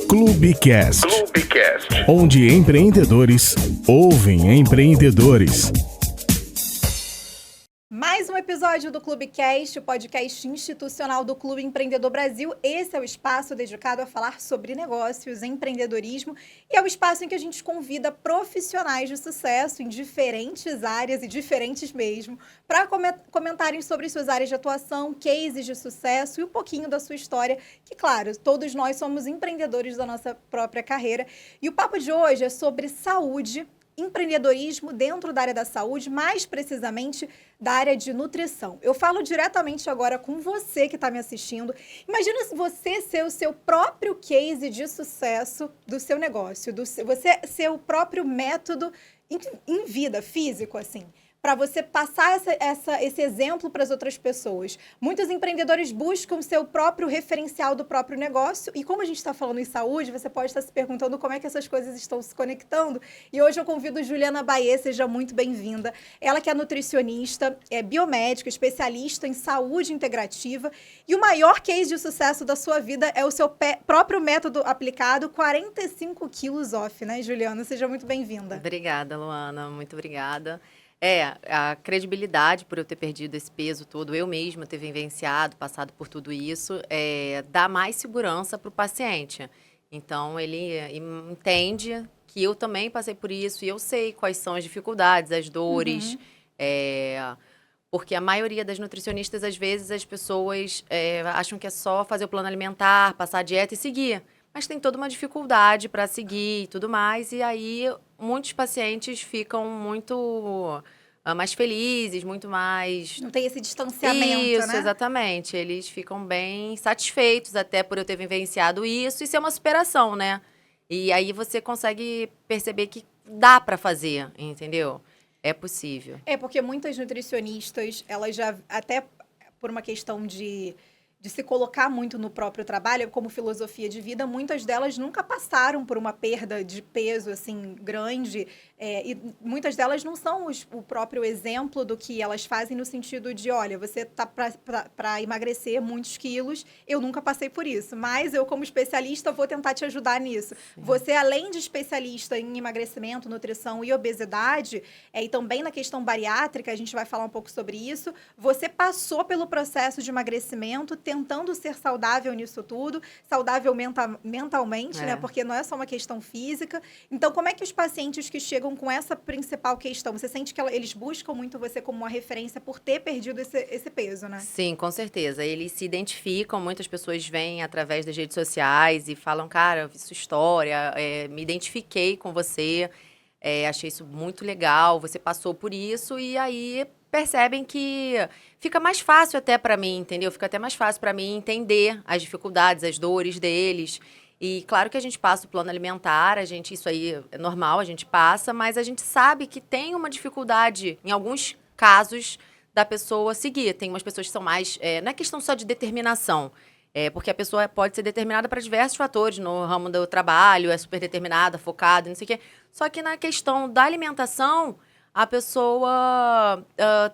Clubecast, onde empreendedores ouvem empreendedores. Mais um episódio do Clubecast, o podcast institucional do Clube Empreendedor Brasil. Esse é o espaço dedicado a falar sobre negócios, empreendedorismo e é o espaço em que a gente convida profissionais de sucesso em diferentes áreas e diferentes mesmo, para comentarem sobre suas áreas de atuação, cases de sucesso e um pouquinho da sua história, que, claro, todos nós somos empreendedores da nossa própria carreira. E o papo de hoje é sobre saúde, empreendedorismo dentro da área da saúde, mais precisamente da área de nutrição. Eu falo diretamente agora com você que está me assistindo. Imagina se você ser o seu próprio case de sucesso do seu negócio, você ser o próprio método em vida, físico, assim, para você passar esse exemplo para as outras pessoas. Muitos empreendedores buscam seu próprio referencial do próprio negócio e como a gente está falando em saúde, você pode estar se perguntando como é que essas coisas estão se conectando. E hoje eu convido Juliana Baê, seja muito bem-vinda. Ela que é nutricionista, é biomédica, especialista em saúde integrativa e o maior case de sucesso da sua vida é o seu próprio método aplicado, 45 quilos off, né, Juliana? Seja muito bem-vinda. Obrigada, Luana, muito obrigada. A credibilidade por eu ter perdido esse peso todo, eu mesma ter vivenciado, passado por tudo isso, dá mais segurança para o paciente. Então, ele entende que eu também passei por isso e eu sei quais são as dificuldades, as dores, porque a maioria das nutricionistas, às vezes, as pessoas acham que é só fazer o plano alimentar, passar a dieta e seguir. Mas tem toda uma dificuldade para seguir e tudo mais, e aí muitos pacientes ficam muito mais felizes, muito mais... Não tem esse distanciamento, isso, né? Exatamente. Eles ficam bem satisfeitos até por eu ter vivenciado isso, isso é uma superação, né? E aí você consegue perceber que dá para fazer, entendeu? É possível. Porque muitas nutricionistas, elas já, até por uma questão de se colocar muito no próprio trabalho, como filosofia de vida, muitas delas nunca passaram por uma perda de peso, assim, grande, e muitas delas não são o próprio exemplo do que elas fazem no sentido de, olha, você tá para emagrecer muitos quilos, eu nunca passei por isso, mas eu, como especialista, vou tentar te ajudar nisso. Sim. Você, além de especialista em emagrecimento, nutrição e obesidade, e também na questão bariátrica, a gente vai falar um pouco sobre isso, você passou pelo processo de emagrecimento, tentando ser saudável nisso tudo, saudável mentalmente, né? Porque não é só uma questão física. Então, como é que os pacientes que chegam com essa principal questão, você sente que eles buscam muito você como uma referência por ter perdido esse peso, né? Sim, com certeza. Eles se identificam, muitas pessoas vêm através das redes sociais e falam, cara, eu vi sua história, me identifiquei com você, achei isso muito legal, você passou por isso e aí percebem que fica mais fácil até para mim, entendeu? Fica até mais fácil para mim entender as dificuldades, as dores deles. E claro que a gente passa o plano alimentar, isso aí é normal, a gente passa, mas a gente sabe que tem uma dificuldade, em alguns casos, da pessoa seguir. Tem umas pessoas que são mais... não é questão só de determinação, porque a pessoa pode ser determinada para diversos fatores, no ramo do trabalho, é super determinada, focada, não sei o quê. Só que na questão da alimentação, a pessoa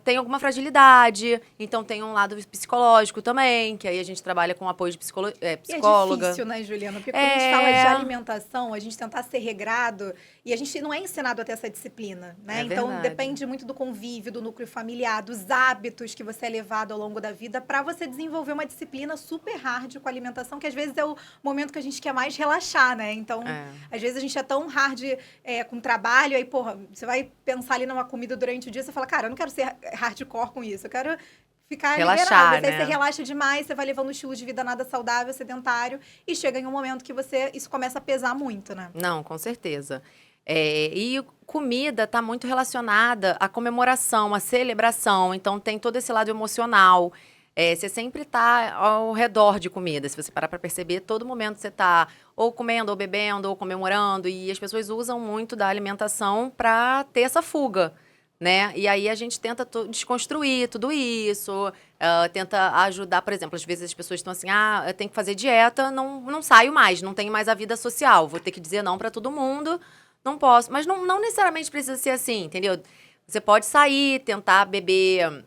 tem alguma fragilidade, então tem um lado psicológico também, que aí a gente trabalha com apoio de psicóloga. E é difícil, né, Juliana? Porque quando a gente fala de alimentação, a gente tentar ser regrado, e a gente não é ensinado a ter essa disciplina, né? Então, depende muito do convívio, do núcleo familiar, dos hábitos que você é levado ao longo da vida, para você desenvolver uma disciplina super hard com a alimentação, que às vezes é o momento que a gente quer mais relaxar, né? Então, às vezes a gente é tão hard com trabalho, aí, porra, você vai pensar ali numa comida durante o dia, você fala, cara, eu não quero ser hardcore com isso, eu quero ficar relaxar, liberada. né? Aí você relaxa demais, você vai levando um estilo de vida nada saudável, sedentário, e chega em um momento que isso começa a pesar muito, né? Não, com certeza. E comida está muito relacionada à comemoração, à celebração, então tem todo esse lado emocional. Você sempre está ao redor de comida, se você parar para perceber, todo momento você está ou comendo, ou bebendo, ou comemorando, e as pessoas usam muito da alimentação para ter essa fuga, né? E aí a gente tenta desconstruir tudo isso, tenta ajudar, por exemplo, às vezes as pessoas estão assim, eu tenho que fazer dieta, não saio mais, não tenho mais a vida social, vou ter que dizer não para todo mundo, não posso. Mas não necessariamente precisa ser assim, entendeu? Você pode sair, tentar beber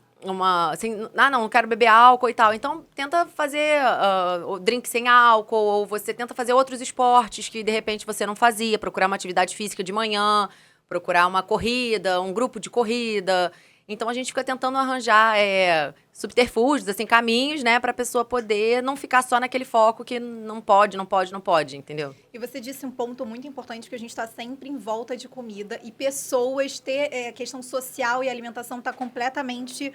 assim, não quero beber álcool e tal. Então, tenta fazer o drink sem álcool, ou você tenta fazer outros esportes que, de repente, você não fazia. Procurar uma atividade física de manhã, procurar uma corrida, um grupo de corrida. Então, a gente fica tentando arranjar subterfúgios, assim, caminhos, né, para a pessoa poder não ficar só naquele foco que não pode, entendeu? E você disse um ponto muito importante, que a gente está sempre em volta de comida e pessoas ter questão social e alimentação está completamente...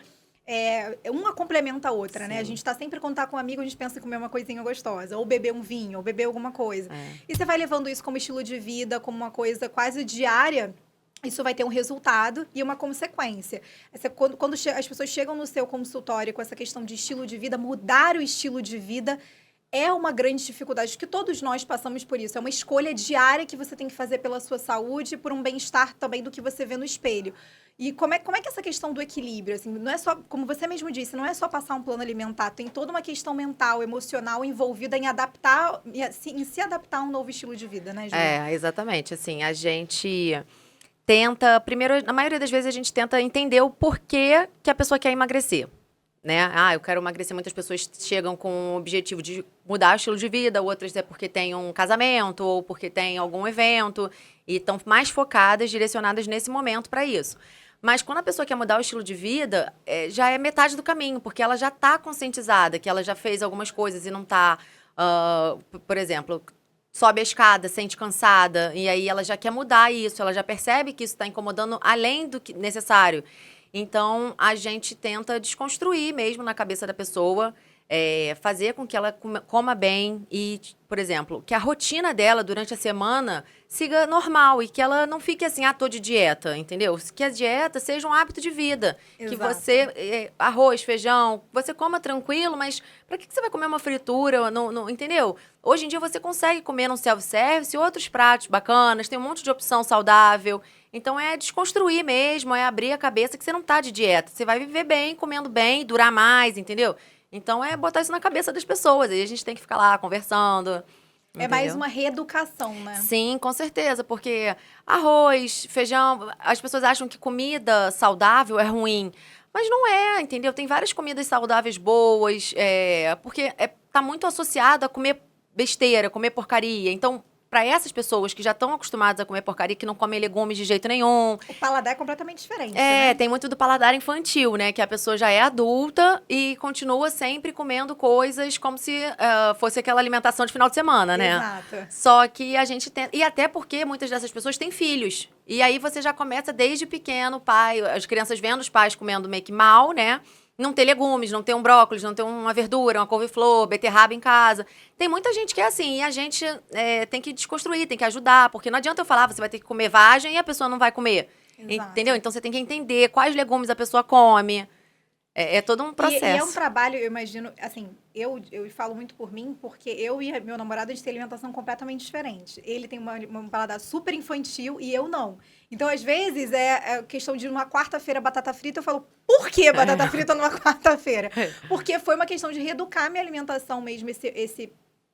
uma complementa a outra, né? A gente tá sempre, quando tá com um amigo, a gente pensa em comer uma coisinha gostosa, ou beber um vinho, ou beber alguma coisa. E você vai levando isso como estilo de vida, como uma coisa quase diária, isso vai ter um resultado e uma consequência. Quando as pessoas chegam no seu consultório com essa questão de estilo de vida, mudar o estilo de vida é uma grande dificuldade, que todos nós passamos por isso. É uma escolha diária que você tem que fazer pela sua saúde e por um bem-estar também do que você vê no espelho. E como é que é essa questão do equilíbrio? Assim, não é só, como você mesmo disse, não é só passar um plano alimentar, tem toda uma questão mental, emocional envolvida em adaptar, em se adaptar a um novo estilo de vida, né, Júlia? Exatamente. Assim, a gente tenta, primeiro, na maioria das vezes a gente tenta entender o porquê que a pessoa quer emagrecer, né? Eu quero emagrecer. Muitas pessoas chegam com o objetivo de mudar o estilo de vida, outras é porque tem um casamento ou porque tem algum evento e estão mais focadas, direcionadas nesse momento para isso. Mas quando a pessoa quer mudar o estilo de vida, já é metade do caminho, porque ela já está conscientizada, que ela já fez algumas coisas e não está, por exemplo, sobe a escada, sente cansada, e aí ela já quer mudar isso, ela já percebe que isso está incomodando além do que necessário. Então, a gente tenta desconstruir mesmo na cabeça da pessoa, fazer com que ela coma bem e, por exemplo, que a rotina dela durante a semana siga normal e que ela não fique assim, tô de dieta, entendeu? Que a dieta seja um hábito de vida. Exato. Que você, arroz, feijão, você coma tranquilo, mas para que você vai comer uma fritura, entendeu? Hoje em dia você consegue comer num self-service outros pratos bacanas, tem um monte de opção saudável. Então, é desconstruir mesmo, é abrir a cabeça que você não tá de dieta. Você vai viver bem, comendo bem, durar mais, entendeu? Então, é botar isso na cabeça das pessoas. Aí a gente tem que ficar lá conversando. É mais uma reeducação, né? Sim, com certeza. Porque arroz, feijão, as pessoas acham que comida saudável é ruim. Mas não é, entendeu? Tem várias comidas saudáveis boas, porque tá muito associado a comer besteira, comer porcaria. Então, para essas pessoas que já estão acostumadas a comer porcaria, que não comem legumes de jeito nenhum. O paladar é completamente diferente, né? Tem muito do paladar infantil, né? Que a pessoa já é adulta e continua sempre comendo coisas como se fosse aquela alimentação de final de semana, né? Exato. Só que a gente tem... E até porque muitas dessas pessoas têm filhos. E aí você já começa desde pequeno, as crianças vendo os pais comendo meio que mal, né? Não ter legumes, não ter um brócolis, não ter uma verdura, uma couve-flor, beterraba em casa. Tem muita gente que é assim, e a gente tem que desconstruir, tem que ajudar, porque não adianta eu falar, você vai ter que comer vagem e a pessoa não vai comer. Exato. Entendeu? Então, você tem que entender quais legumes a pessoa come. É todo um processo. E é um trabalho, eu imagino, assim, eu falo muito por mim, porque eu e meu namorado, a gente tem alimentação completamente diferente. Ele tem uma paladar super infantil e eu não. Então, às vezes, é questão de uma quarta-feira batata frita, eu falo, por que batata frita numa quarta-feira? Porque foi uma questão de reeducar minha alimentação mesmo, esse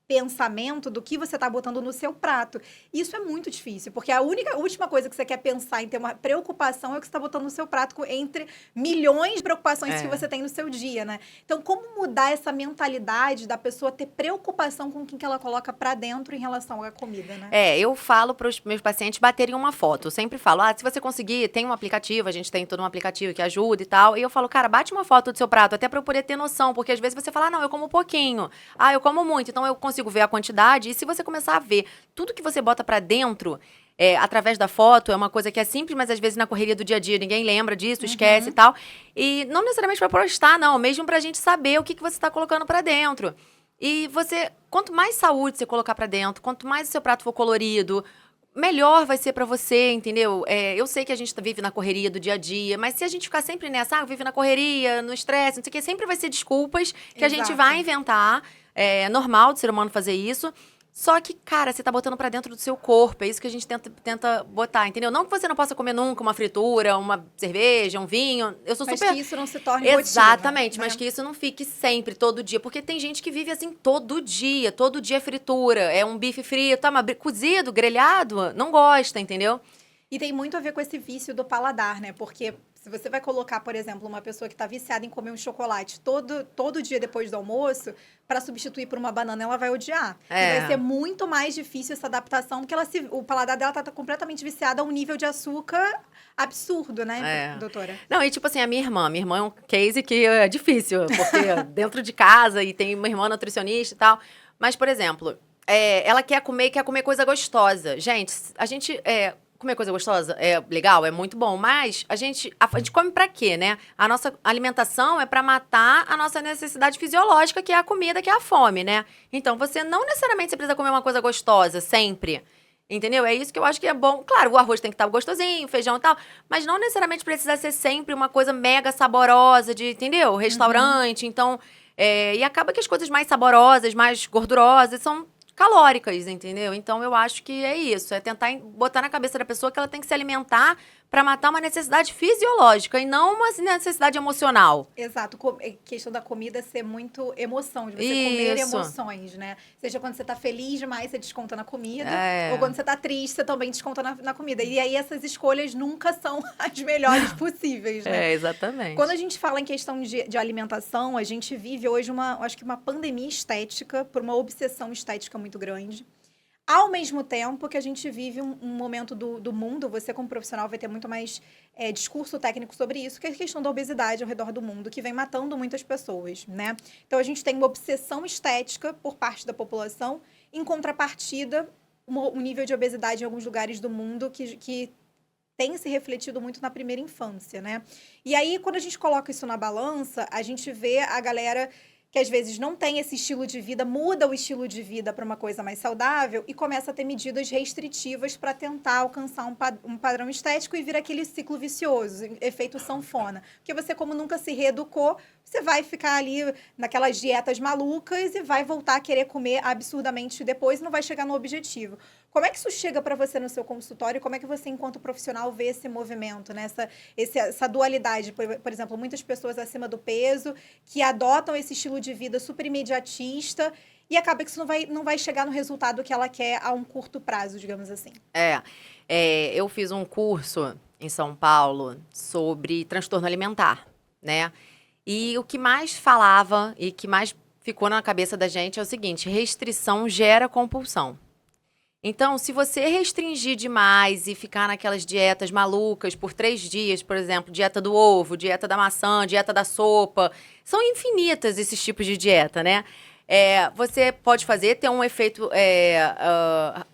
pensamento do que você está botando no seu prato. Isso é muito difícil, porque a última coisa que você quer pensar em ter uma preocupação é o que você está botando no seu prato, entre milhões de preocupações que você tem no seu dia, né? Então, como mudar essa mentalidade da pessoa ter preocupação com o que ela coloca para dentro em relação à comida, né? Eu falo para os meus pacientes baterem uma foto. Eu sempre falo, se você conseguir, tem um aplicativo, a gente tem todo um aplicativo que ajuda e tal. E eu falo, cara, bate uma foto do seu prato, até para eu poder ter noção, porque às vezes você fala, não, eu como pouquinho. Eu como muito, então eu consigo ver a quantidade. E se você começar a ver tudo que você bota pra dentro, através da foto, é uma coisa que é simples, mas às vezes na correria do dia a dia ninguém lembra disso, esquece e tal. E não necessariamente pra postar, não, mesmo pra gente saber o que você tá colocando pra dentro. E quanto mais saúde você colocar pra dentro, quanto mais o seu prato for colorido, melhor vai ser pra você, entendeu? Eu sei que a gente vive na correria do dia a dia, mas se a gente ficar sempre nessa, vive na correria, no estresse, não sei o que, sempre vai ser desculpas que a gente vai inventar. É normal do ser humano fazer isso. Só que, cara, você tá botando pra dentro do seu corpo. É isso que a gente tenta botar, entendeu? Não que você não possa comer nunca uma fritura, uma cerveja, um vinho. Eu sou mas super... que isso não se torne Exatamente, rotina, né? Mas que isso não fique sempre, todo dia. Porque tem gente que vive assim todo dia é fritura. É um bife frito, mas cozido, grelhado, não gosta, entendeu? E tem muito a ver com esse vício do paladar, né? Porque Se você vai colocar, por exemplo, uma pessoa que está viciada em comer um chocolate todo dia depois do almoço, para substituir por uma banana, ela vai odiar. E vai ser muito mais difícil essa adaptação, porque o paladar dela tá completamente viciado a um nível de açúcar absurdo, né, doutora? Não, e tipo assim, a minha irmã é um case que é difícil, porque dentro de casa e tem uma irmã nutricionista e tal. Mas, por exemplo, ela quer comer coisa gostosa. Gente, comer coisa gostosa é legal, é muito bom, mas a gente come pra quê, né? A nossa alimentação é pra matar a nossa necessidade fisiológica, que é a comida, que é a fome, né? Então, você não necessariamente precisa comer uma coisa gostosa sempre, entendeu? É isso que eu acho que é bom. Claro, o arroz tem que estar gostosinho, o feijão e tal, mas não necessariamente precisa ser sempre uma coisa mega saborosa entendeu? Restaurante, então... e acaba que as coisas mais saborosas, mais gordurosas, são calóricas, entendeu? Então, eu acho que é isso. É tentar botar na cabeça da pessoa que ela tem que se alimentar para matar uma necessidade fisiológica e não uma necessidade emocional. Exato. Questão da comida ser muito emoção, de você comer emoções, né? Seja quando você tá feliz demais, você desconta na comida. Ou quando você tá triste, você também desconta na comida. E aí, essas escolhas nunca são as melhores possíveis, né? Exatamente. Quando a gente fala em questão de alimentação, a gente vive hoje acho que uma pandemia estética, por uma obsessão estética muito grande. Ao mesmo tempo que a gente vive um momento do mundo, você como profissional vai ter muito mais discurso técnico sobre isso, que é a questão da obesidade ao redor do mundo, que vem matando muitas pessoas, né? Então, a gente tem uma obsessão estética por parte da população, em contrapartida, um nível de obesidade em alguns lugares do mundo que tem se refletido muito na primeira infância, né? E aí, quando a gente coloca isso na balança, a gente vê a galera que às vezes não tem esse estilo de vida, muda o estilo de vida para uma coisa mais saudável e começa a ter medidas restritivas para tentar alcançar um padrão estético e vir aquele ciclo vicioso, efeito sanfona. Porque você, como nunca se reeducou, você vai ficar ali naquelas dietas malucas e vai voltar a querer comer absurdamente depois e não vai chegar no objetivo. Como é que isso chega para você no seu consultório? Como é que você, enquanto profissional, vê esse movimento, né? Essa dualidade? Por exemplo, muitas pessoas acima do peso que adotam esse estilo de vida super imediatista e acaba que isso não vai chegar no resultado que ela quer a um curto prazo, digamos assim. Eu fiz um curso em São Paulo sobre transtorno alimentar, né? E o que mais falava e que mais ficou na cabeça da gente é o seguinte: restrição gera compulsão. Então, se você restringir demais e ficar naquelas dietas malucas por 3 dias, por exemplo, dieta do ovo, dieta da maçã, dieta da sopa, são infinitas esses tipos de dieta, né? Você pode ter um efeito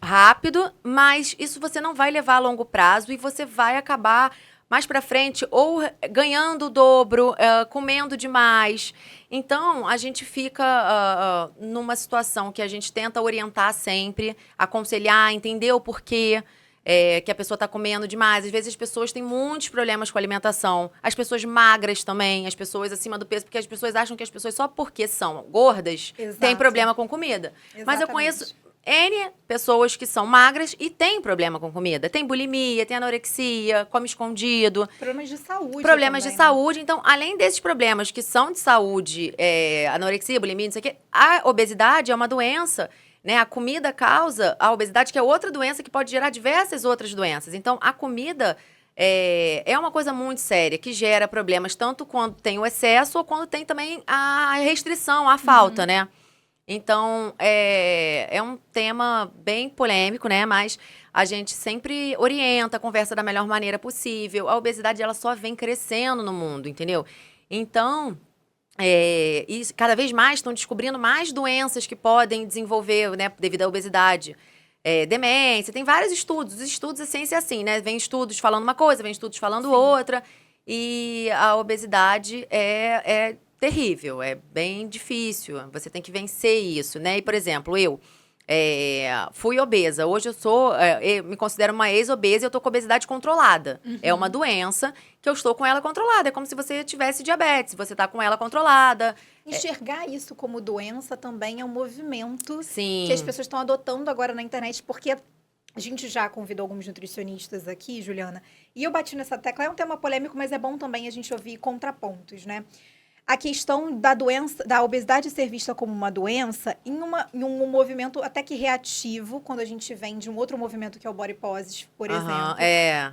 rápido, mas isso você não vai levar a longo prazo e você vai acabar mais pra frente ou ganhando o dobro, comendo demais. Então, a gente fica numa situação que a gente tenta orientar sempre, aconselhar, entender o porquê que a pessoa está comendo demais. Às vezes as pessoas têm muitos problemas com a alimentação. As pessoas magras também, as pessoas acima do peso, porque as pessoas acham que as pessoas só porque são gordas têm problema com comida. Exatamente. Mas eu conheço N pessoas que são magras e têm problema com comida. Tem bulimia, tem anorexia, come escondido. Problemas de saúde. Problemas também, de saúde. Então, além desses problemas que são de saúde, anorexia, bulimia, não sei o quê, a obesidade é uma doença, né? A comida causa a obesidade, que é outra doença que pode gerar diversas outras doenças. Então, a comida é uma coisa muito séria, que gera problemas tanto quando tem o excesso ou quando tem também a restrição, a falta, né? Então, é um tema bem polêmico, né? Mas a gente sempre orienta, conversa da melhor maneira possível. A obesidade, ela só vem crescendo no mundo, entendeu? Então, e cada vez mais estão descobrindo mais doenças que podem desenvolver, né? Devido à obesidade. Demência, tem vários estudos. Os estudos, a ciência é assim, né? Vem estudos falando uma coisa, vem estudos falando outra. E a obesidade é terrível, é bem difícil. Você tem que vencer isso, né? E, por exemplo, eu fui obesa. Hoje eu me considero uma ex-obesa e eu tô com obesidade controlada. Uhum. É uma doença que eu estou com ela controlada. É como se você tivesse diabetes, você tá com ela controlada. Enxergar isso como doença também é um movimento Sim. que as pessoas estão adotando agora na internet, porque a gente já convidou alguns nutricionistas aqui, Juliana, e eu bati nessa tecla. É um tema polêmico, mas é bom também a gente ouvir contrapontos, né? a questão da doença, da obesidade ser vista como uma doença em um movimento até que reativo, quando a gente vem de um outro movimento que é o Body Positive, por exemplo.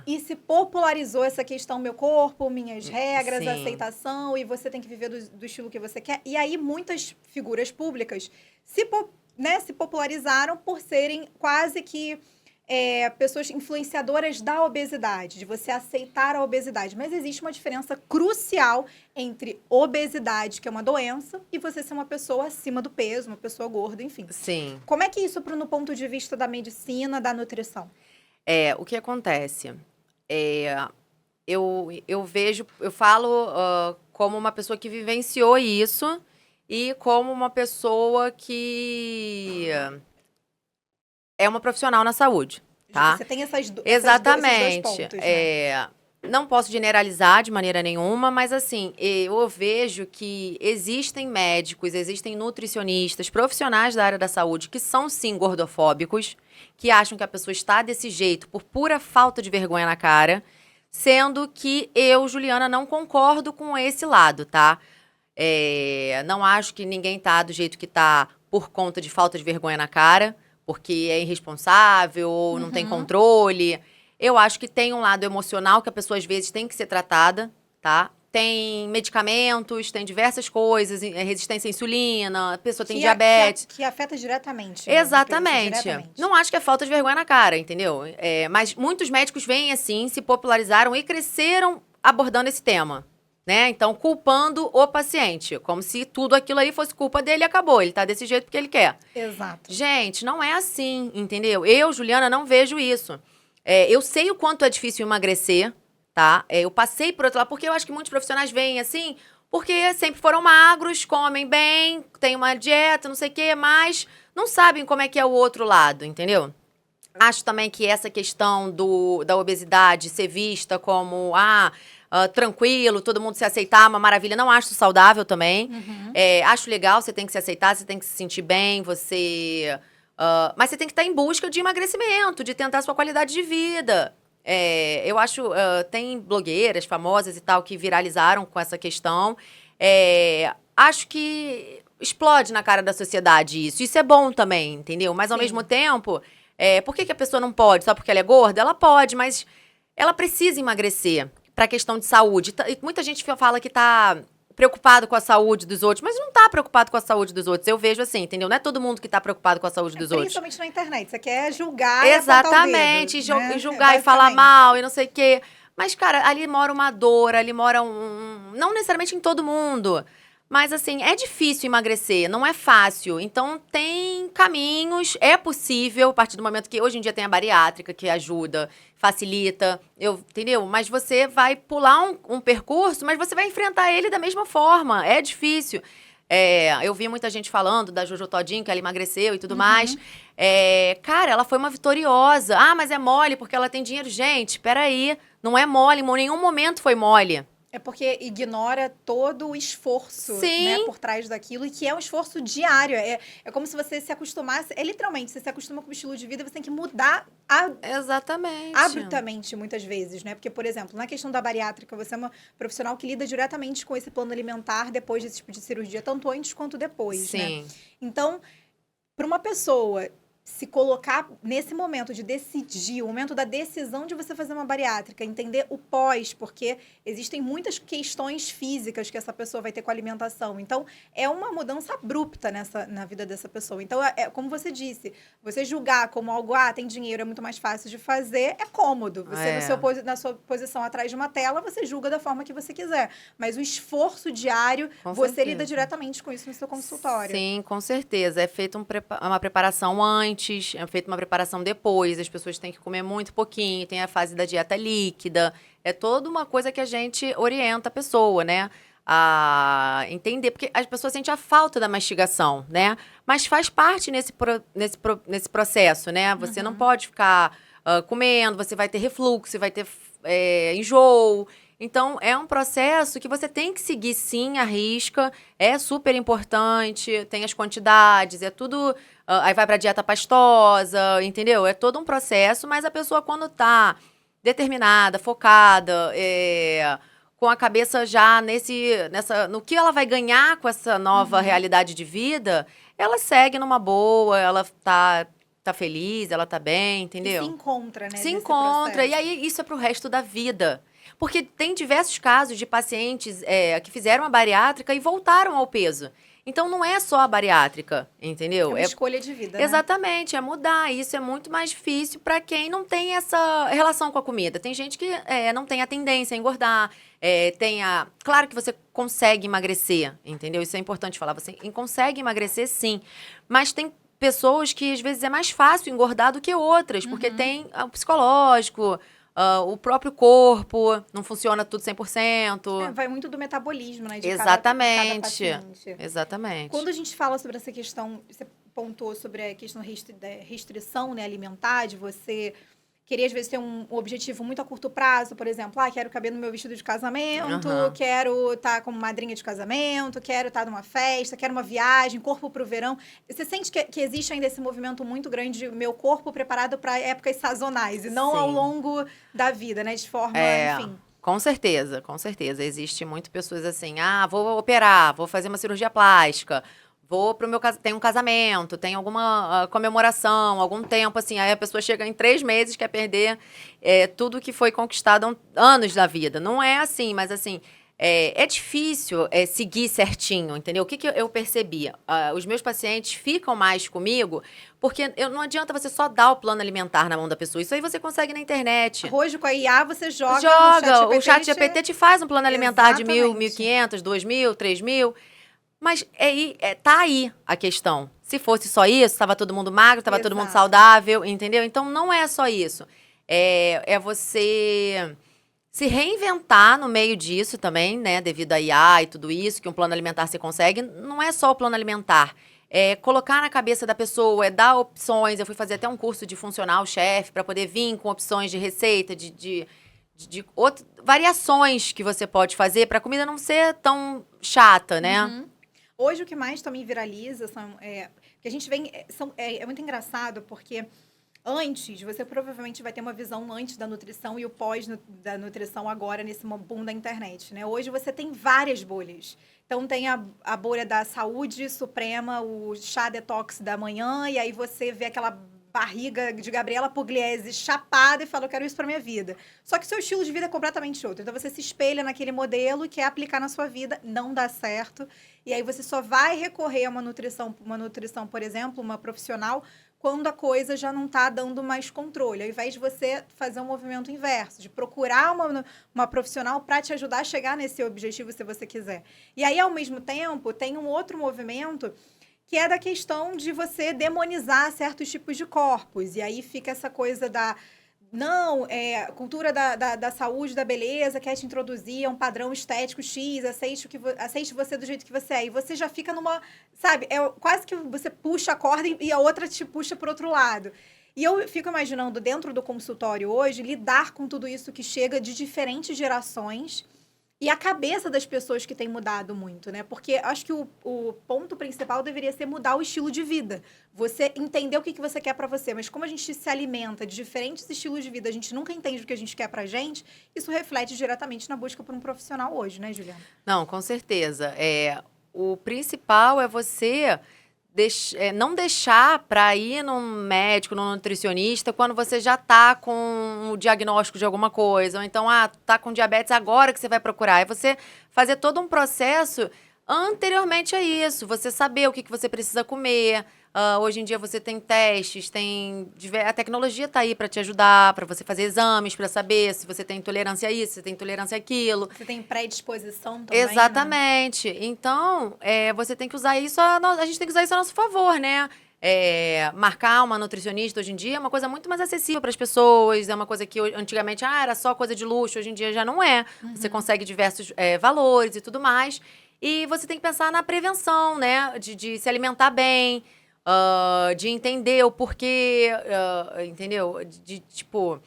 E se popularizou essa questão, meu corpo, minhas regras, aceitação, e você tem que viver do estilo que você quer. E aí muitas figuras públicas se popularizaram por serem quase que pessoas influenciadoras da obesidade, de você aceitar a obesidade. Mas existe uma diferença crucial entre obesidade, que é uma doença, e você ser uma pessoa acima do peso, uma pessoa gorda, enfim. Sim. Como é que isso, no ponto de vista da medicina, da nutrição? O que acontece? Eu vejo, eu falo como uma pessoa que vivenciou isso e como uma pessoa que é uma profissional na saúde, tá? Você tem esses Exatamente. dois pontos, né? Não posso generalizar de maneira nenhuma, mas assim, eu vejo que existem médicos, existem nutricionistas, profissionais da área da saúde que são sim gordofóbicos, que acham que a pessoa está desse jeito por pura falta de vergonha na cara, sendo que eu, Juliana, não concordo com esse lado, tá? Não acho que ninguém tá do jeito que tá por conta de falta de vergonha na cara, porque é irresponsável ou não tem controle. Eu acho que tem um lado emocional que a pessoa, às vezes, tem que ser tratada, tá? Tem medicamentos, tem diversas coisas, resistência à insulina, a pessoa tem diabetes. Que afeta diretamente. Exatamente. Não acho que é falta de vergonha na cara, entendeu? Mas muitos médicos vêm assim, se popularizaram e cresceram abordando esse tema. Né? Então, culpando o paciente, como se tudo aquilo aí fosse culpa dele e acabou. Ele tá desse jeito porque ele quer. Exato. Gente, não é assim, entendeu? Eu, Juliana, não vejo isso. Eu sei o quanto é difícil emagrecer, tá? Eu passei por outro lado, porque eu acho que muitos profissionais vêm assim, porque sempre foram magros, comem bem, têm uma dieta, não sei o quê, mas não sabem como é que é o outro lado, entendeu? Acho também que essa questão da obesidade ser vista como, tranquilo, todo mundo se aceitar, uma maravilha. Não acho saudável também. Acho legal, você tem que se aceitar, você tem que se sentir bem, mas você tem que estar em busca de emagrecimento, de tentar a sua qualidade de vida. Eu acho, tem blogueiras famosas e tal que viralizaram com essa questão. Acho que explode na cara da sociedade isso. Isso é bom também, entendeu? Mas ao mesmo tempo, por que a pessoa não pode? Só porque ela é gorda? Ela pode, mas ela precisa emagrecer. Para a questão de saúde. Muita gente fala que tá preocupado com a saúde dos outros, mas não tá preocupado com a saúde dos outros. Eu vejo assim, entendeu? Não é todo mundo que tá preocupado com a saúde dos outros. Principalmente na internet. Você quer julgar Exatamente, e apontar o dedo, julgar e falar mal e não sei o quê. Mas, cara, ali mora uma dor, ali mora não necessariamente em todo mundo. Mas, assim, é difícil emagrecer, não é fácil. Então, tem caminhos, é possível, a partir do momento que hoje em dia tem a bariátrica, que ajuda, facilita, entendeu? Mas você vai pular um percurso, mas você vai enfrentar ele da mesma forma. É difícil. Eu vi muita gente falando da Jojo Todinho, que ela emagreceu e tudo mais. Cara, ela foi uma vitoriosa. Mas é mole porque ela tem dinheiro. Gente, peraí, não é mole, em nenhum momento foi mole. É porque ignora todo o esforço, né, por trás daquilo, e que é um esforço diário. É como se você se acostumasse, literalmente, você se acostuma com o estilo de vida, você tem que mudar exatamente, abruptamente, muitas vezes, né? Porque, por exemplo, na questão da bariátrica, você é uma profissional que lida diretamente com esse plano alimentar depois desse tipo de cirurgia, tanto antes quanto depois, né? Então, para uma pessoa se colocar nesse momento de decidir, o momento da decisão de você fazer uma bariátrica, entender o pós, porque existem muitas questões físicas que essa pessoa vai ter com a alimentação. Então, é uma mudança abrupta na vida dessa pessoa. Então, como você disse, você julgar como algo, tem dinheiro, é muito mais fácil de fazer, é cômodo. Você, na sua posição atrás de uma tela, você julga da forma que você quiser. Mas o esforço diário, você lida diretamente com isso no seu consultório. Sim, com certeza. É feita uma preparação antes, é feita uma preparação depois, as pessoas têm que comer muito pouquinho, tem a fase da dieta líquida, é toda uma coisa que a gente orienta a pessoa, né, a entender, porque as pessoas sentem a falta da mastigação, né, mas faz parte nesse processo, né, você não pode ficar comendo, você vai ter refluxo, vai ter enjoo. Então, é um processo que você tem que seguir, sim, à risca. É super importante, tem as quantidades, é tudo... aí vai pra dieta pastosa, entendeu? É todo um processo, mas a pessoa, quando tá determinada, focada, com a cabeça já no que ela vai ganhar com essa nova realidade de vida, ela segue numa boa, ela tá feliz, ela tá bem, entendeu? E se encontra, né? Se encontra, e aí isso é pro resto da vida. Porque tem diversos casos de pacientes que fizeram a bariátrica e voltaram ao peso. Então, não é só a bariátrica, entendeu? É uma escolha de vida, né? Exatamente, é mudar. Isso é muito mais difícil para quem não tem essa relação com a comida. Tem gente que não tem a tendência a engordar, Claro que você consegue emagrecer, entendeu? Isso é importante falar. Você consegue emagrecer, sim. Mas tem pessoas que, às vezes, é mais fácil engordar do que outras, porque tem o psicológico... o próprio corpo, não funciona tudo 100%. Vai muito do metabolismo, né? De Exatamente. cada paciente. Exatamente. Quando a gente fala sobre essa questão, você pontuou sobre a questão da restrição, né, alimentar, de você querer, às vezes, ter um objetivo muito a curto prazo, por exemplo, quero caber no meu vestido de casamento, quero estar como madrinha de casamento, quero estar numa festa, quero uma viagem, corpo para o verão. Você sente que existe ainda esse movimento muito grande de meu corpo preparado para épocas sazonais e não ao longo da vida, né? De forma, enfim... Com certeza, com certeza. Existe muito pessoas assim, vou operar, vou fazer uma cirurgia plástica, vou pro meu casamento, tem um casamento, tem alguma comemoração, algum tempo, assim, aí a pessoa chega em 3 meses, quer perder tudo que foi conquistado anos da vida. Não é assim, mas assim, é difícil seguir certinho, entendeu? O que eu percebia? Os meus pacientes ficam mais comigo, porque não adianta você só dar o plano alimentar na mão da pessoa. Isso aí você consegue na internet. Hoje, com a IA, você joga o chat GPT te faz um plano alimentar de 1.000, 1.500, 2.000, 3.000. Mas tá aí a questão. Se fosse só isso, estava todo mundo magro, estava todo mundo saudável, entendeu? Então, não é só isso. É você se reinventar no meio disso também, né? Devido a IA e tudo isso, que um plano alimentar você consegue. Não é só o plano alimentar. É colocar na cabeça da pessoa, dar opções. Eu fui fazer até um curso de funcional chefe para poder vir com opções de receita, de variações que você pode fazer para a comida não ser tão chata, né? Hoje, o que mais também viraliza que a gente vem... É muito engraçado, porque antes, você provavelmente vai ter uma visão antes da nutrição e o pós da nutrição agora, nesse boom da internet, né? Hoje, você tem várias bolhas. Então, tem a bolha da saúde suprema, o chá detox da manhã, e aí você vê aquela barriga de Gabriela Pugliese chapada e fala, eu quero isso pra minha vida. Só que seu estilo de vida é completamente outro. Então, você se espelha naquele modelo e quer aplicar na sua vida, não dá certo. E aí, você só vai recorrer a uma nutrição, por exemplo, uma profissional, quando a coisa já não está dando mais controle. Ao invés de você fazer um movimento inverso, de procurar uma profissional para te ajudar a chegar nesse objetivo, se você quiser. E aí, ao mesmo tempo, tem um outro movimento que é da questão de você demonizar certos tipos de corpos. E aí fica essa coisa cultura da saúde, da beleza, quer te introduzir a um padrão estético X, aceite você do jeito que você é. E você já fica sabe, quase que você puxa a corda e a outra te puxa para outro lado. E eu fico imaginando, dentro do consultório hoje, lidar com tudo isso que chega de diferentes gerações e a cabeça das pessoas que tem mudado muito, né? Porque acho que o ponto principal deveria ser mudar o estilo de vida. Você entender o que você quer pra você. Mas como a gente se alimenta de diferentes estilos de vida, a gente nunca entende o que a gente quer pra gente, isso reflete diretamente na busca por um profissional hoje, né, Juliana? Não, com certeza. O principal é você... não deixar para ir num médico, num nutricionista, quando você já tá com o diagnóstico de alguma coisa. Ou então, tá com diabetes, agora que você vai procurar. É você fazer todo um processo anteriormente a isso. Você saber o que você precisa comer. Hoje em dia você tem testes, a tecnologia tá aí para te ajudar, para você fazer exames, para saber se você tem intolerância a isso, se tem intolerância àquilo. Você tem predisposição também, exatamente. Né? Então, você tem que usar isso, a gente tem que usar isso a nosso favor, né? Marcar uma nutricionista hoje em dia é uma coisa muito mais acessível para as pessoas, é uma coisa que antigamente era só coisa de luxo, hoje em dia já não é. Você consegue diversos valores e tudo mais. E você tem que pensar na prevenção, né? De se alimentar bem, de entender o porquê, entendeu? Tipo,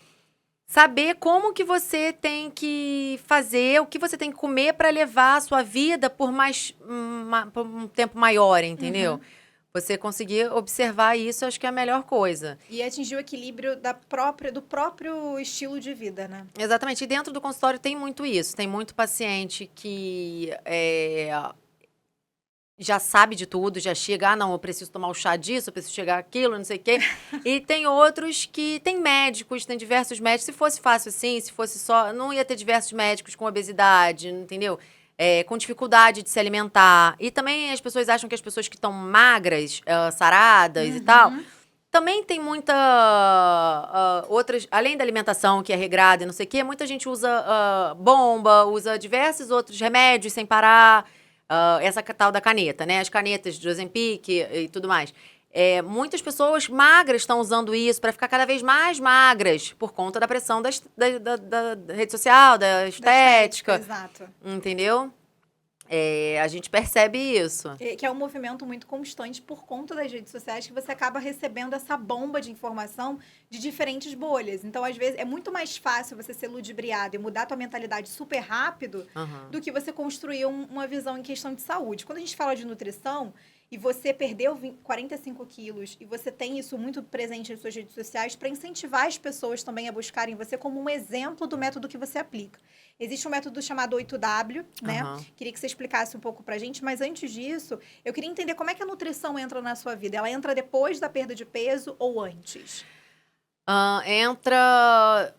saber como que você tem que fazer, o que você tem que comer para levar a sua vida por um tempo maior, entendeu? você conseguir observar isso, acho que é a melhor coisa. E atingir o equilíbrio do próprio estilo de vida, né? Exatamente. E dentro do consultório tem muito isso. Tem muito paciente que já sabe de tudo, já chega, não, eu preciso tomar o chá disso, eu preciso chegar aquilo, não sei o quê. E tem outros que tem médicos, tem diversos médicos. Se fosse fácil assim, se fosse só, não ia ter diversos médicos com obesidade, entendeu? Com dificuldade de se alimentar. E também as pessoas acham que as pessoas que estão magras, saradas e tal, também tem muita outras, além da alimentação que é regrada e não sei o quê, muita gente usa bomba, usa diversos outros remédios sem parar, essa tal da caneta, né? As canetas de Ozempic e tudo mais. Muitas pessoas magras estão usando isso para ficar cada vez mais magras por conta da pressão da rede social, da estética. Exato. Entendeu? A gente percebe isso. Que é um movimento muito constante por conta das redes sociais, que você acaba recebendo essa bomba de informação de diferentes bolhas. Então, às vezes, é muito mais fácil você ser ludibriado e mudar a tua mentalidade super rápido do que você construir uma visão em questão de saúde. Quando a gente fala de nutrição e você perdeu 45 quilos e você tem isso muito presente nas suas redes sociais para incentivar as pessoas também a buscarem você como um exemplo do método que você aplica. Existe um método chamado 8W, né? Queria que você explicasse um pouco pra gente, mas antes disso, eu queria entender como é que a nutrição entra na sua vida. Ela entra depois da perda de peso ou antes? Entra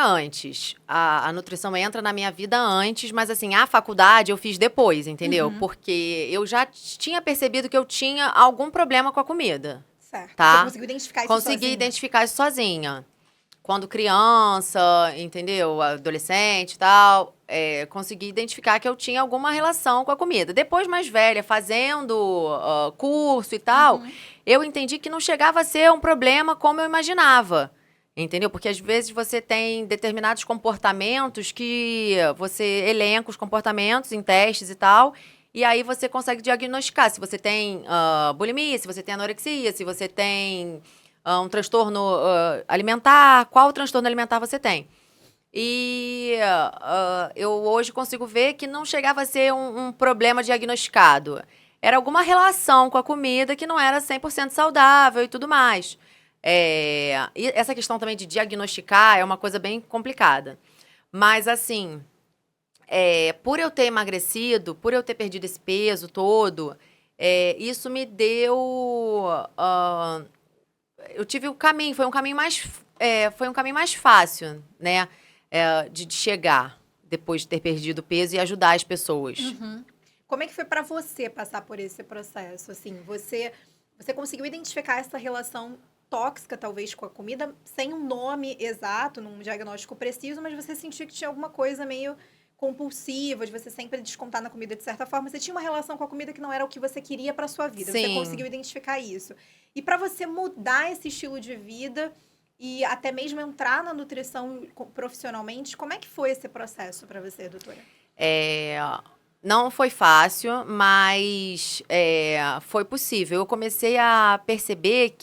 antes. A nutrição entra na minha vida antes, mas assim, a faculdade eu fiz depois, entendeu? Porque eu já tinha percebido que eu tinha algum problema com a comida. Certo. Tá? Você conseguiu identificar isso sozinha? Consegui identificar isso sozinha. Quando criança, entendeu? Adolescente e tal, consegui identificar que eu tinha alguma relação com a comida. Depois, mais velha, fazendo curso e tal, eu entendi que não chegava a ser um problema como eu imaginava. Entendeu? Porque às vezes você tem determinados comportamentos que você elenca os comportamentos em testes e tal, e aí você consegue diagnosticar se você tem bulimia, se você tem anorexia, se você tem um transtorno alimentar, qual transtorno alimentar você tem. E eu hoje consigo ver que não chegava a ser um problema diagnosticado. Era alguma relação com a comida que não era 100% saudável e tudo mais. E essa questão também de diagnosticar é uma coisa bem complicada. Mas, assim, por eu ter emagrecido, por eu ter perdido esse peso todo, isso me deu... eu tive o caminho, foi um caminho mais fácil, né? De chegar depois de ter perdido o peso e ajudar as pessoas. Como é que foi para você passar por esse processo? Assim, você conseguiu identificar essa relação tóxica, talvez, com a comida, sem um nome exato, num diagnóstico preciso, mas você sentia que tinha alguma coisa meio compulsiva, de você sempre descontar na comida de certa forma. Você tinha uma relação com a comida que não era o que você queria para sua vida. Sim. Você conseguiu identificar isso. E para você mudar esse estilo de vida e até mesmo entrar na nutrição profissionalmente, como é que foi esse processo para você, doutora? Não foi fácil, mas foi possível. Eu comecei a perceber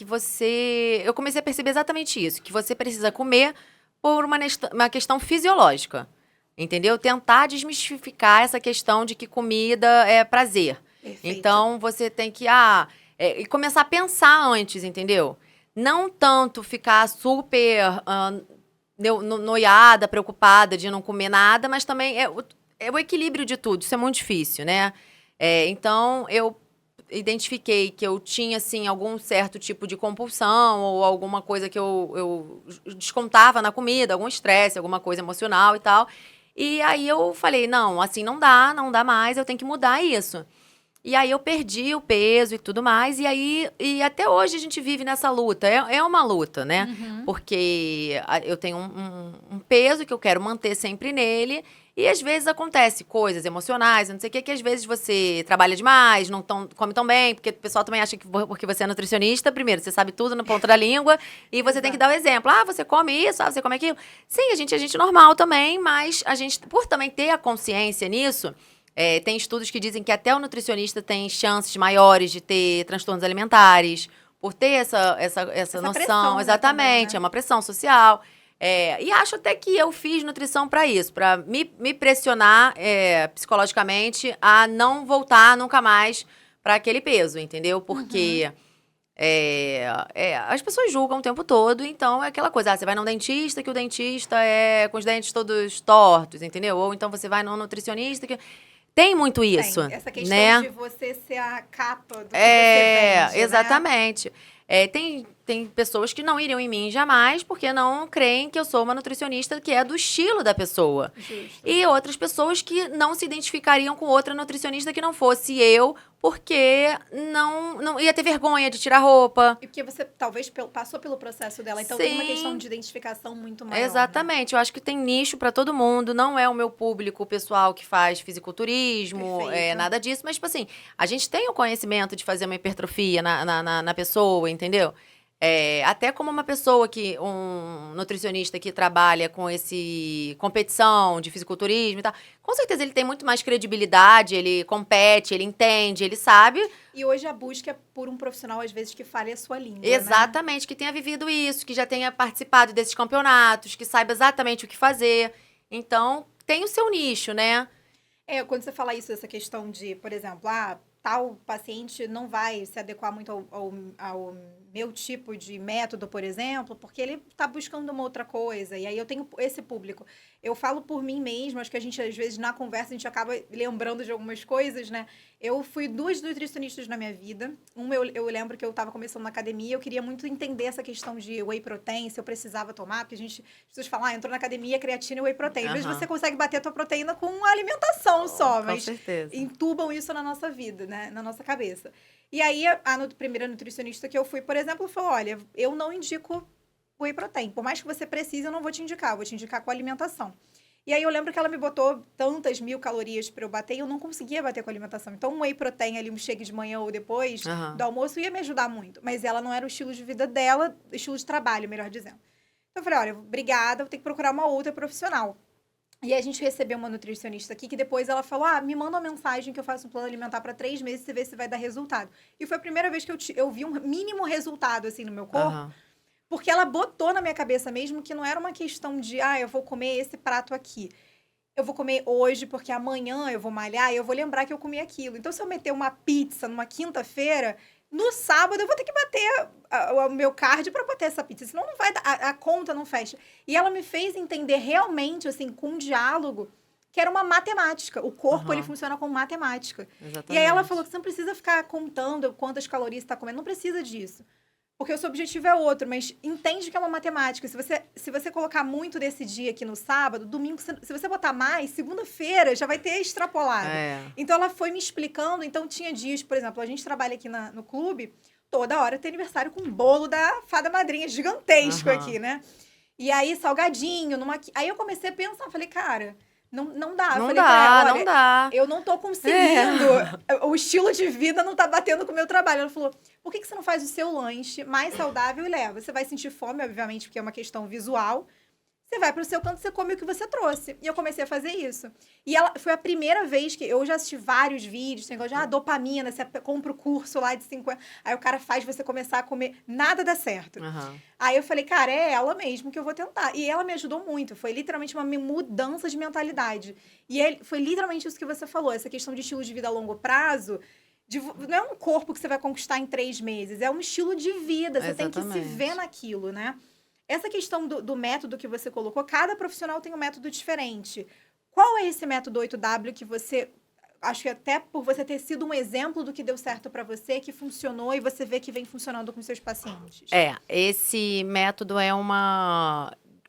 Eu comecei a perceber exatamente isso, que você precisa comer por uma questão fisiológica. Entendeu? Tentar desmistificar essa questão de que comida é prazer. Perfeito. Então, você tem que e começar a pensar antes, entendeu? Não tanto ficar super noiada, preocupada de não comer nada, mas também é o equilíbrio de tudo. Isso é muito difícil, né? Então, eu identifiquei que eu tinha, assim, algum certo tipo de compulsão ou alguma coisa que eu descontava na comida, algum estresse, alguma coisa emocional e tal. E aí eu falei, não, assim não dá mais, eu tenho que mudar isso. E aí eu perdi o peso e tudo mais, e até hoje a gente vive nessa luta. É uma luta, né? Porque eu tenho um peso que eu quero manter sempre nele, e às vezes acontece coisas emocionais, não sei o que às vezes você trabalha demais, não come tão bem, porque o pessoal também acha que porque você é nutricionista, primeiro, você sabe tudo na ponta da língua, e você tem que dar o exemplo. Você come isso, você come aquilo. Sim, a gente é gente normal também, mas a gente, por também ter a consciência nisso, tem estudos que dizem que até o nutricionista tem chances maiores de ter transtornos alimentares, por ter essa noção. Pressão, Exatamente, né, também, né? é uma pressão social. E acho até que eu fiz nutrição para isso, para me pressionar psicologicamente a não voltar nunca mais para aquele peso, entendeu? Porque as pessoas julgam o tempo todo, então é aquela coisa, você vai num dentista que o dentista é com os dentes todos tortos, entendeu? Ou então você vai num nutricionista que... Tem muito isso, Tem essa questão né? de você ser a capa do que você vende, exatamente. Né? Tem pessoas que não iriam em mim jamais porque não creem que eu sou uma nutricionista que é do estilo da pessoa. Justo. E outras pessoas que não se identificariam com outra nutricionista que não fosse eu, porque não ia ter vergonha de tirar roupa. E porque você talvez passou pelo processo dela, então Sim. tem uma questão de identificação muito maior. Exatamente, eu acho que tem nicho para todo mundo, não é o meu público, o pessoal que faz fisiculturismo, nada disso, mas tipo assim, a gente tem o conhecimento de fazer uma hipertrofia na pessoa, entendeu? Até como uma pessoa um nutricionista que trabalha com competição de fisiculturismo e tal, com certeza ele tem muito mais credibilidade, ele compete, ele entende, ele sabe. E hoje a busca é por um profissional, às vezes, que fale a sua língua, Exatamente, né? que tenha vivido isso, que já tenha participado desses campeonatos, que saiba exatamente o que fazer. Então, tem o seu nicho, né? Quando você fala isso, essa questão de, por exemplo, tal paciente não vai se adequar muito ao meu tipo de método, por exemplo, porque ele está buscando uma outra coisa. E aí eu tenho esse público. Eu falo por mim mesma, acho que a gente, às vezes, na conversa, a gente acaba lembrando de algumas coisas, né? Eu fui 2 nutricionistas na minha vida. Eu lembro que eu estava começando na academia, eu queria muito entender essa questão de whey protein, se eu precisava tomar, porque as pessoas falam, entrou na academia, creatina e whey protein. Às vezes você consegue bater a tua proteína com alimentação só, mas certeza. Entubam isso na nossa vida, né? Na nossa cabeça. E aí, primeira nutricionista que eu fui, por exemplo, falou, olha, eu não indico whey protein. Por mais que você precise, eu não vou te indicar. Eu vou te indicar com alimentação. E aí, eu lembro que ela me botou tantas 1000 calorias para eu bater e eu não conseguia bater com a alimentação. Então, um whey protein ali, um shake de manhã ou depois do almoço ia me ajudar muito. Mas ela não era o estilo de vida dela, o estilo de trabalho, melhor dizendo. Então, eu falei, olha, obrigada, vou ter que procurar uma outra profissional. E a gente recebeu uma nutricionista aqui que depois ela falou, me manda uma mensagem que eu faço um plano alimentar para 3 meses e vê se vai dar resultado. E foi a primeira vez que eu vi um mínimo resultado, assim, no meu corpo. Porque ela botou na minha cabeça mesmo que não era uma questão de, eu vou comer esse prato aqui. Eu vou comer hoje porque amanhã eu vou malhar e eu vou lembrar que eu comi aquilo. Então, se eu meter uma pizza numa quinta-feira, no sábado eu vou ter que bater o meu cardio para bater essa pizza. Senão não vai dar, a conta não fecha. E ela me fez entender realmente, assim, com um diálogo, que era uma matemática. O corpo, ele funciona como matemática. Exatamente. E aí ela falou que você não precisa ficar contando quantas calorias você está comendo. Não precisa disso. Porque o seu objetivo é outro, mas entende que é uma matemática. Se você colocar muito desse dia aqui no sábado, domingo, se você botar mais, segunda-feira já vai ter extrapolado. Então, ela foi me explicando. Então, tinha dias, por exemplo, a gente trabalha aqui no clube, toda hora tem aniversário com um bolo da fada madrinha gigantesco aqui, né? E aí, salgadinho, aí eu comecei a pensar, falei, cara... Não dá. Não falei dá, pra ela, não dá. Eu não tô conseguindo. O estilo de vida não tá batendo com o meu trabalho. Ela falou, por que você não faz o seu lanche mais saudável e leva? Você vai sentir fome, obviamente, porque é uma questão visual. Você vai pro seu canto, você come o que você trouxe. E eu comecei a fazer isso. E foi a primeira vez que eu já assisti vários vídeos, tem negócio de dopamina, você compra o curso lá de 50, aí o cara faz você começar a comer, nada dá certo. Aí eu falei, cara, é ela mesmo que eu vou tentar. E ela me ajudou muito, foi literalmente uma mudança de mentalidade. E foi literalmente isso que você falou, essa questão de estilo de vida a longo prazo, não é um corpo que você vai conquistar em 3 meses, é um estilo de vida, você tem que se ver naquilo, né? Essa questão do método que você colocou, cada profissional tem um método diferente. Qual é esse método 8W que você... Acho que até por você ter sido um exemplo do que deu certo para você, que funcionou e você vê que vem funcionando com seus pacientes. Esse método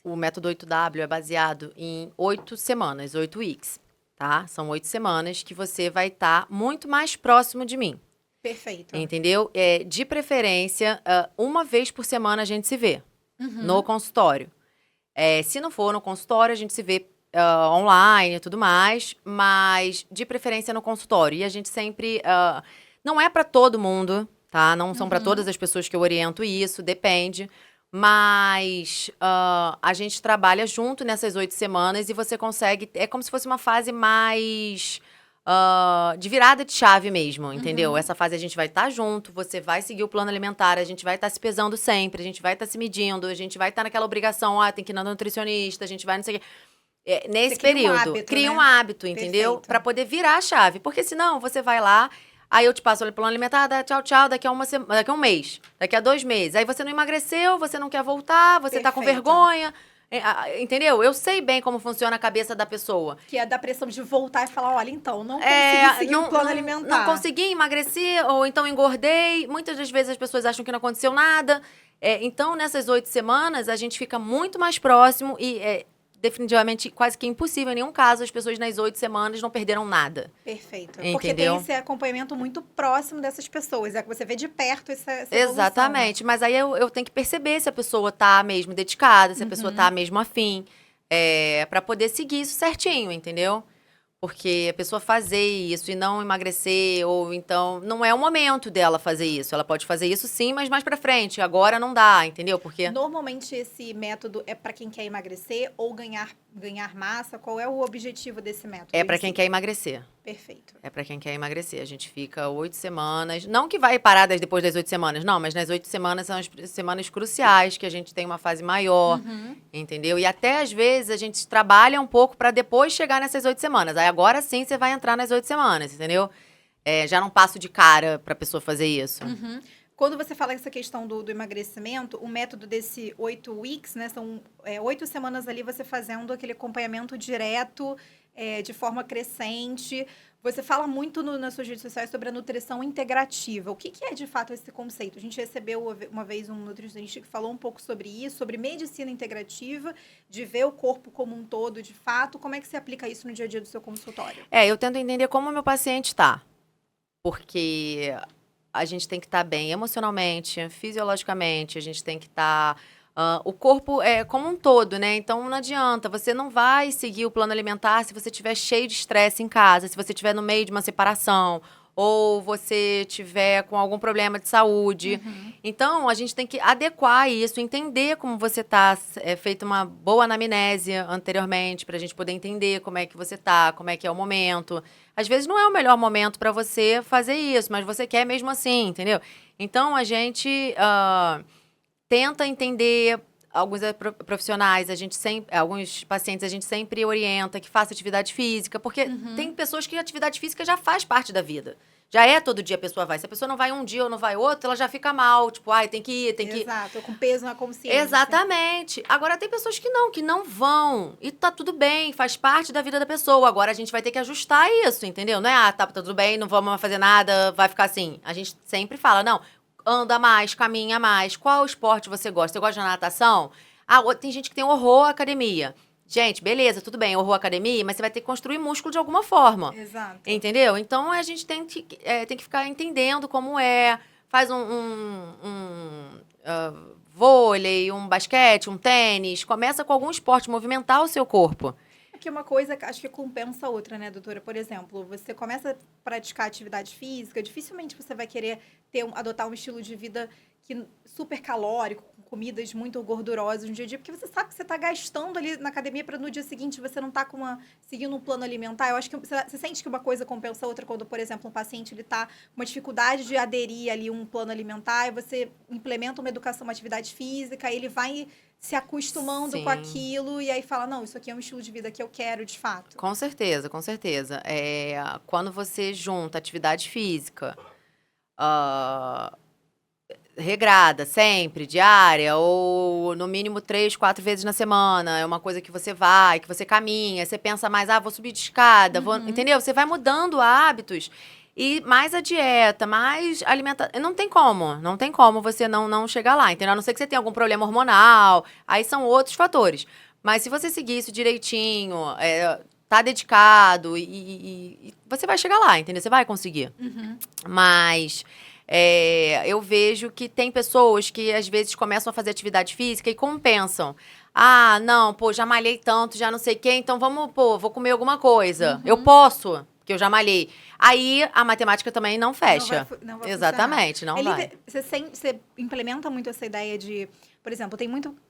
o método 8W é baseado em 8 semanas, 8 weeks, tá? São 8 semanas que você vai estar muito mais próximo de mim. Perfeito. Entendeu? De preferência, uma vez por semana a gente se vê. No consultório. Se não for no consultório, a gente se vê online e tudo mais, mas de preferência no consultório. E a gente sempre... não é para todo mundo, tá? Não são para todas as pessoas que eu oriento isso, depende. Mas a gente trabalha junto nessas 8 semanas e você consegue... É como se fosse uma fase mais... de virada de chave mesmo, entendeu? Essa fase a gente vai estar junto, você vai seguir o plano alimentar, a gente vai estar se pesando sempre, a gente vai estar se medindo, a gente vai estar naquela obrigação, tem que ir na nutricionista, a gente vai não sei o quê. Nesse período, cria um hábito, entendeu? Para poder virar a chave, porque senão você vai lá, Aí eu te passo o plano alimentar, tchau, tchau, daqui a um mês, daqui a 2 meses. Aí você não emagreceu, você não quer voltar, você tá com vergonha. Entendeu? Eu sei bem como funciona a cabeça da pessoa. Que é da pressão de voltar e falar, olha, então, não consegui seguir o plano alimentar. Não consegui emagrecer, ou então engordei. Muitas das vezes as pessoas acham que não aconteceu nada. Então, nessas 8 semanas, a gente fica muito mais próximo e definitivamente quase que impossível. Em nenhum caso, as pessoas nas 8 semanas não perderam nada. Perfeito. Entendeu? Porque tem esse acompanhamento muito próximo dessas pessoas. É que você vê de perto essa evolução. Exatamente. Mas aí eu tenho que perceber se a pessoa tá mesmo dedicada, se a pessoa tá mesmo afim, pra poder seguir isso certinho, entendeu? Porque a pessoa fazer isso e não emagrecer, ou então não é o momento dela fazer isso. Ela pode fazer isso sim, mas mais pra frente. Agora não dá, entendeu? Porque normalmente esse método é pra quem quer emagrecer ou ganhar massa. Qual é o objetivo desse método? É pra quem quer emagrecer. Perfeito. É pra quem quer emagrecer. A gente fica 8 semanas. Não que vai parar depois das 8 semanas, não. Mas nas 8 semanas são as semanas cruciais, que a gente tem uma fase maior, entendeu? E até, às vezes, a gente trabalha um pouco pra depois chegar nessas 8 semanas. Aí, agora sim, você vai entrar nas 8 semanas, entendeu? Já não passo de cara pra pessoa fazer isso. Quando você fala essa questão do emagrecimento, o método desse 8 weeks, né? São 8 semanas ali você fazendo aquele acompanhamento direto, de forma crescente. Você fala muito nas suas redes sociais sobre a nutrição integrativa. O que é, de fato, esse conceito? A gente recebeu uma vez um nutricionista que falou um pouco sobre isso, sobre medicina integrativa, de ver o corpo como um todo, de fato. Como é que você aplica isso no dia a dia do seu consultório? Eu tento entender como o meu paciente está. Porque a gente tem que estar bem emocionalmente, fisiologicamente, a gente tem que estar... o corpo é como um todo, né? Então, não adianta. Você não vai seguir o plano alimentar se você estiver cheio de estresse em casa, se você estiver no meio de uma separação, ou você estiver com algum problema de saúde. Então, a gente tem que adequar isso, entender como você está, feito uma boa anamnese anteriormente, para a gente poder entender como é que você está, como é que é o momento. Às vezes não é o melhor momento para você fazer isso, mas você quer mesmo assim, entendeu? Então, a gente tenta entender. Alguns profissionais, alguns pacientes, a gente sempre orienta que faça atividade física, porque tem pessoas que a atividade física já faz parte da vida. Já todo dia a pessoa vai. Se a pessoa não vai um dia ou não vai outro, ela já fica mal. Tipo, tem que ir, tem que ir. Exato, com peso na consciência. Exatamente. Agora, tem pessoas que não vão. E tá tudo bem, faz parte da vida da pessoa. Agora, a gente vai ter que ajustar isso, entendeu? Não é, tá tudo bem, não vamos fazer nada, vai ficar assim. A gente sempre fala, não... Anda mais, caminha mais. Qual esporte você gosta? Você gosta de natação? Tem gente que tem horror à academia. Gente, beleza, tudo bem, horror à academia, mas você vai ter que construir músculo de alguma forma. Exato. Entendeu? Então, a gente tem que ficar entendendo como é. Faz vôlei, um basquete, um tênis. Começa com algum esporte, movimentar o seu corpo. Que uma coisa, acho que compensa a outra, né, doutora? Por exemplo, você começa a praticar atividade física, dificilmente você vai querer adotar um estilo de vida super calórico, com comidas muito gordurosas no dia a dia, porque você sabe que você está gastando ali na academia para no dia seguinte você não está seguindo um plano alimentar. Eu acho que você sente que uma coisa compensa a outra quando, por exemplo, um paciente está com uma dificuldade de aderir ali a um plano alimentar e você implementa uma educação, uma atividade física, e ele vai se acostumando com aquilo e aí fala, não, isso aqui é um estilo de vida que eu quero, de fato. Com certeza, com certeza. Quando você junta atividade física regrada, sempre, diária, ou no mínimo 3, 4 vezes na semana, é uma coisa que você vai, que você caminha, você pensa mais, vou subir de escada, entendeu? Você vai mudando hábitos. E mais a dieta, mais alimentação. Não tem como você não chegar lá, entendeu? A não ser que você tenha algum problema hormonal, aí são outros fatores. Mas se você seguir isso direitinho, tá dedicado, e você vai chegar lá, entendeu? Você vai conseguir. Mas eu vejo que tem pessoas que às vezes começam a fazer atividade física e compensam. Não, já malhei tanto, já não sei o quê, então vou comer alguma coisa. Eu posso, porque eu já malhei. Aí a matemática também não fecha. Não vai Exatamente, não vai. Você implementa muito essa ideia de, por exemplo,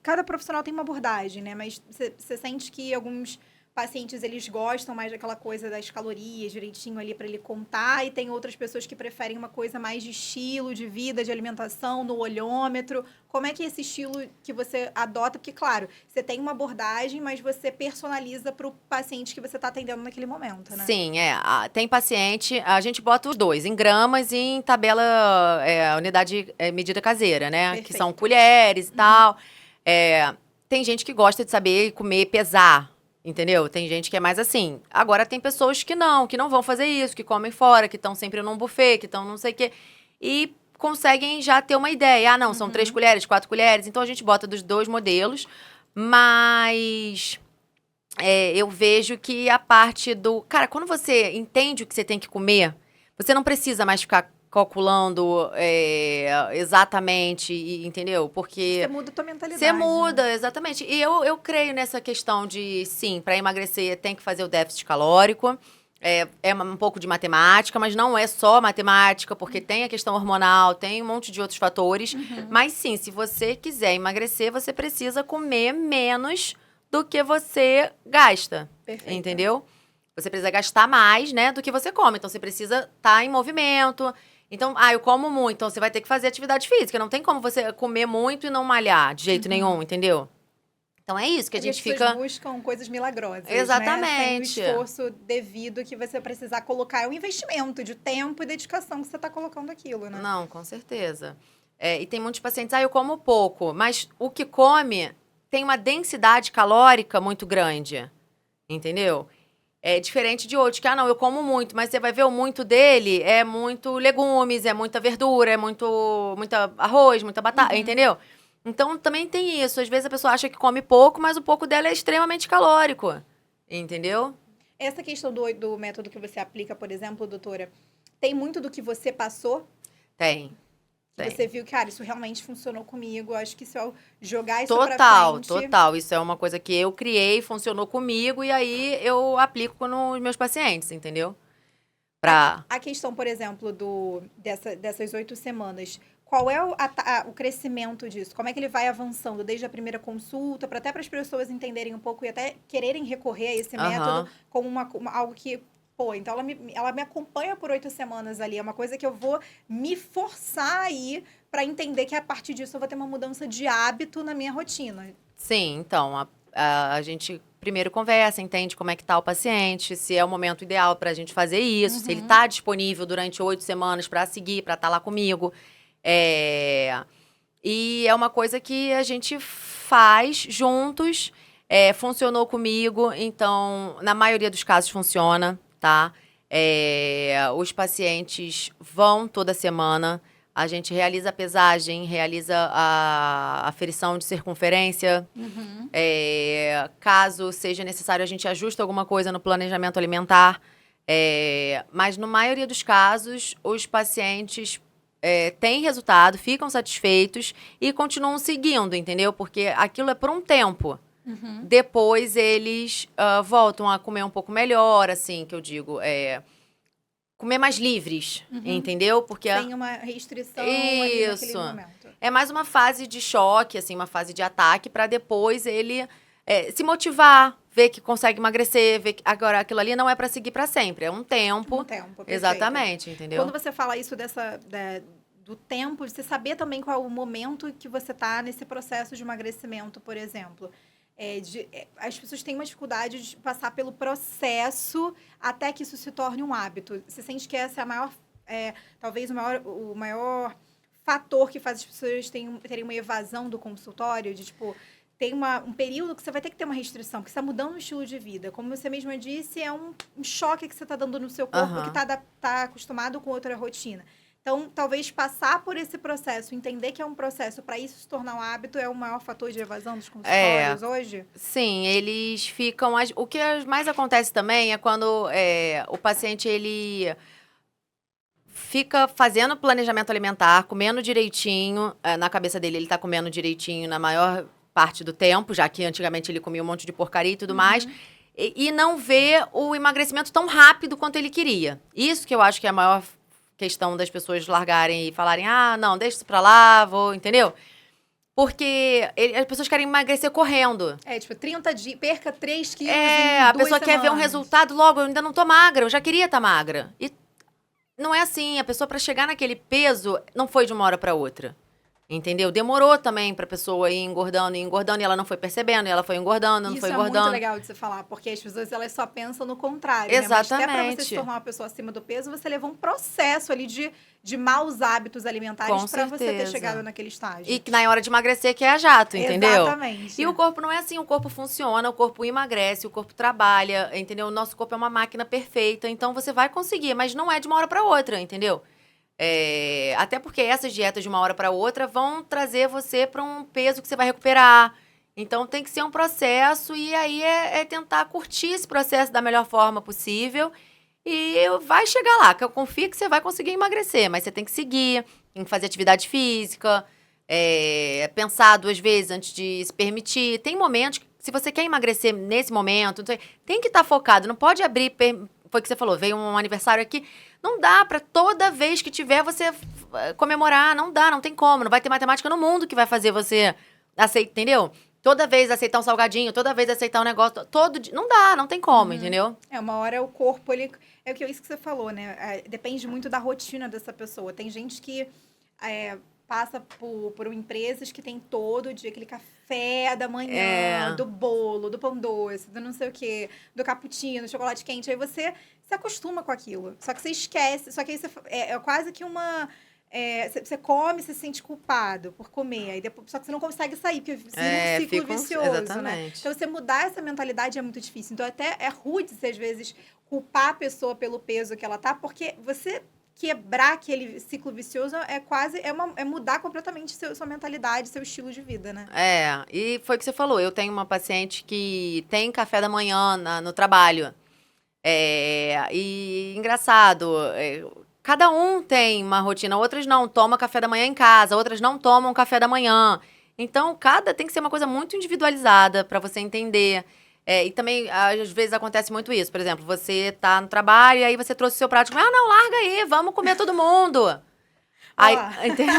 cada profissional tem uma abordagem, né? Mas você sente que alguns pacientes, eles gostam mais daquela coisa das calorias direitinho ali para ele contar, e tem outras pessoas que preferem uma coisa mais de estilo, de vida, de alimentação, no olhômetro. Como é que é esse estilo que você adota? Porque, claro, você tem uma abordagem, mas você personaliza para o paciente que você está atendendo naquele momento, né? Sim, tem paciente, a gente bota os dois, em gramas e em tabela, unidade medida caseira, né? Perfeito. Que são colheres e tal. Tem gente que gosta de saber comer, pesar. Entendeu? Tem gente que é mais assim. Agora tem pessoas que não vão fazer isso, que comem fora, que estão sempre num buffet, que estão não sei o quê. E conseguem já ter uma ideia. Não, são 3 colheres, 4 colheres. Então a gente bota dos 2 modelos. Mas eu vejo que a parte do... Cara, quando você entende o que você tem que comer, você não precisa mais ficar calculando exatamente, entendeu? Porque... Você muda a tua mentalidade. Você muda, né? exatamente. E eu creio nessa questão de, sim, para emagrecer tem que fazer o déficit calórico. É um pouco de matemática, mas não é só matemática, porque tem a questão hormonal, tem um monte de outros fatores. Mas sim, se você quiser emagrecer, você precisa comer menos do que você gasta. Perfeito. Entendeu? Você precisa gastar mais, né, do que você come. Então, você precisa estar em movimento. Então, eu como muito, então você vai ter que fazer atividade física. Não tem como você comer muito e não malhar de jeito nenhum, entendeu? Então, é isso que a gente fica... fica... As pessoas buscam coisas milagrosas, Exatamente. Né? Sem o esforço devido que você precisar colocar. É um investimento de tempo e dedicação que você está colocando aquilo, né? Não, com certeza. E tem muitos pacientes, eu como pouco. Mas o que come tem uma densidade calórica muito grande, entendeu? É diferente de outros, que, eu como muito, mas você vai ver o muito dele é muito legumes, é muita verdura, é muita arroz, muita batata, entendeu? Então, também tem isso. Às vezes a pessoa acha que come pouco, mas o pouco dela é extremamente calórico, entendeu? Essa questão do método que você aplica, por exemplo, doutora, tem muito do que você passou? Tem. Você viu que, cara, isso realmente funcionou comigo. Acho que se eu jogar isso pra frente... Total. Isso é uma coisa que eu criei, funcionou comigo, e aí eu aplico nos meus pacientes, entendeu? A questão, por exemplo, dessas 8 semanas, qual é o crescimento disso? Como é que ele vai avançando desde a primeira consulta, até para as pessoas entenderem um pouco e até quererem recorrer a esse método como algo que... então ela me acompanha por 8 semanas ali. É uma coisa que eu vou me forçar aí para entender que a partir disso eu vou ter uma mudança de hábito na minha rotina. Sim, então, a gente primeiro conversa, entende como é que tá o paciente, se é o momento ideal para a gente fazer isso, se ele tá disponível durante 8 semanas para seguir, para estar lá comigo. E é uma coisa que a gente faz juntos, funcionou comigo, então, na maioria dos casos funciona. Tá? Os pacientes vão toda semana, a gente realiza a pesagem, realiza a aferição de circunferência. Caso seja necessário, a gente ajusta alguma coisa no planejamento alimentar. Mas, na maioria dos casos, os pacientes têm resultado, ficam satisfeitos e continuam seguindo, entendeu? Porque aquilo é por um tempo. Depois eles voltam a comer um pouco melhor, assim, que eu digo, comer mais livres, entendeu? Porque sem uma restrição ali naquele momento. É mais uma fase de choque, assim, uma fase de ataque, para depois ele se motivar, ver que consegue emagrecer, ver que agora aquilo ali não é para seguir para sempre, é um tempo. Perfeito. Exatamente, entendeu? Quando você fala isso do tempo, você saber também qual é o momento que você está nesse processo de emagrecimento, por exemplo. As pessoas têm uma dificuldade de passar pelo processo até que isso se torne um hábito. Você sente que essa é a maior, talvez o maior fator que faz as pessoas terem uma evasão do consultório, de tipo, tem um período que você vai ter que ter uma restrição, porque você está mudando o estilo de vida. Como você mesma disse, é um choque que você está dando no seu corpo, que tá acostumado com outra rotina. Então, talvez passar por esse processo, entender que é um processo para isso se tornar um hábito, é o maior fator de evasão dos consultórios hoje? Sim, eles ficam... O que mais acontece também é quando o paciente, ele fica fazendo planejamento alimentar, comendo direitinho, na cabeça dele ele está comendo direitinho na maior parte do tempo, já que antigamente ele comia um monte de porcaria e tudo mais, e não vê o emagrecimento tão rápido quanto ele queria. Isso que eu acho que é a maior questão das pessoas largarem e falarem, não, deixa isso pra lá, entendeu? Porque as pessoas querem emagrecer correndo. Tipo, 30 dias, perca 3 quilos A em 2 pessoa quer ver um semanas. resultado logo, eu ainda não tô magra, eu já queria estar magra. E não é assim, a pessoa para chegar naquele peso não foi de uma hora para outra. Entendeu? Demorou também pra pessoa ir engordando, e ela não foi percebendo, e ela foi engordando, não foi engordando. Isso é muito legal de você falar, porque as pessoas elas só pensam no contrário, né? Exatamente. Mas até pra você se tornar uma pessoa acima do peso, você levou um processo ali de maus hábitos alimentares pra você ter chegado naquele estágio. E que na hora de emagrecer que é a jato, entendeu? Exatamente. E o corpo não é assim, o corpo funciona, o corpo emagrece, o corpo trabalha, entendeu? O nosso corpo é uma máquina perfeita, então você vai conseguir, mas não é de uma hora pra outra, entendeu? Até porque essas dietas de uma hora para outra vão trazer você para um peso que você vai recuperar. Então tem que ser um processo e aí é tentar curtir esse processo da melhor forma possível e vai chegar lá, que eu confio que você vai conseguir emagrecer, mas você tem que seguir, tem que fazer atividade física, pensar 2 vezes antes de se permitir. Tem momentos que, se você quer emagrecer nesse momento, tem que estar focado, não pode abrir... Foi o que você falou, veio um aniversário aqui, não dá pra toda vez que tiver você comemorar, não dá, não tem como, não vai ter matemática no mundo que vai fazer você aceitar, entendeu? Toda vez aceitar um salgadinho, toda vez aceitar um negócio, todo dia, não dá, não tem como, entendeu? Uma hora o corpo, ele, isso que você falou, né? Depende muito da rotina dessa pessoa. Tem gente que passa por empresas que tem todo dia aquele café da manhã, do bolo, do pão doce, do não sei o quê, do cappuccino, chocolate quente. Aí você se acostuma com aquilo. Só que você esquece. Só que aí é quase que uma... você come e se sente culpado por comer. Aí depois, só que você não consegue sair, porque vira um ciclo vicioso, exatamente. né? Então, você mudar essa mentalidade é muito difícil. Então, até é rude, você, às vezes, culpar a pessoa pelo peso que ela tá, porque você... quebrar aquele ciclo vicioso é mudar completamente sua mentalidade, seu estilo de vida, né? E foi o que você falou. Eu tenho uma paciente que tem café da manhã no trabalho. E engraçado, cada um tem uma rotina. Outras não tomam café da manhã em casa, outras não tomam café da manhã. Então, tem que ser uma coisa muito individualizada para você entender. E também, às vezes, acontece muito isso. Por exemplo, você tá no trabalho e aí você trouxe o seu prato. Não, larga aí, vamos comer todo mundo. Aí, entendeu?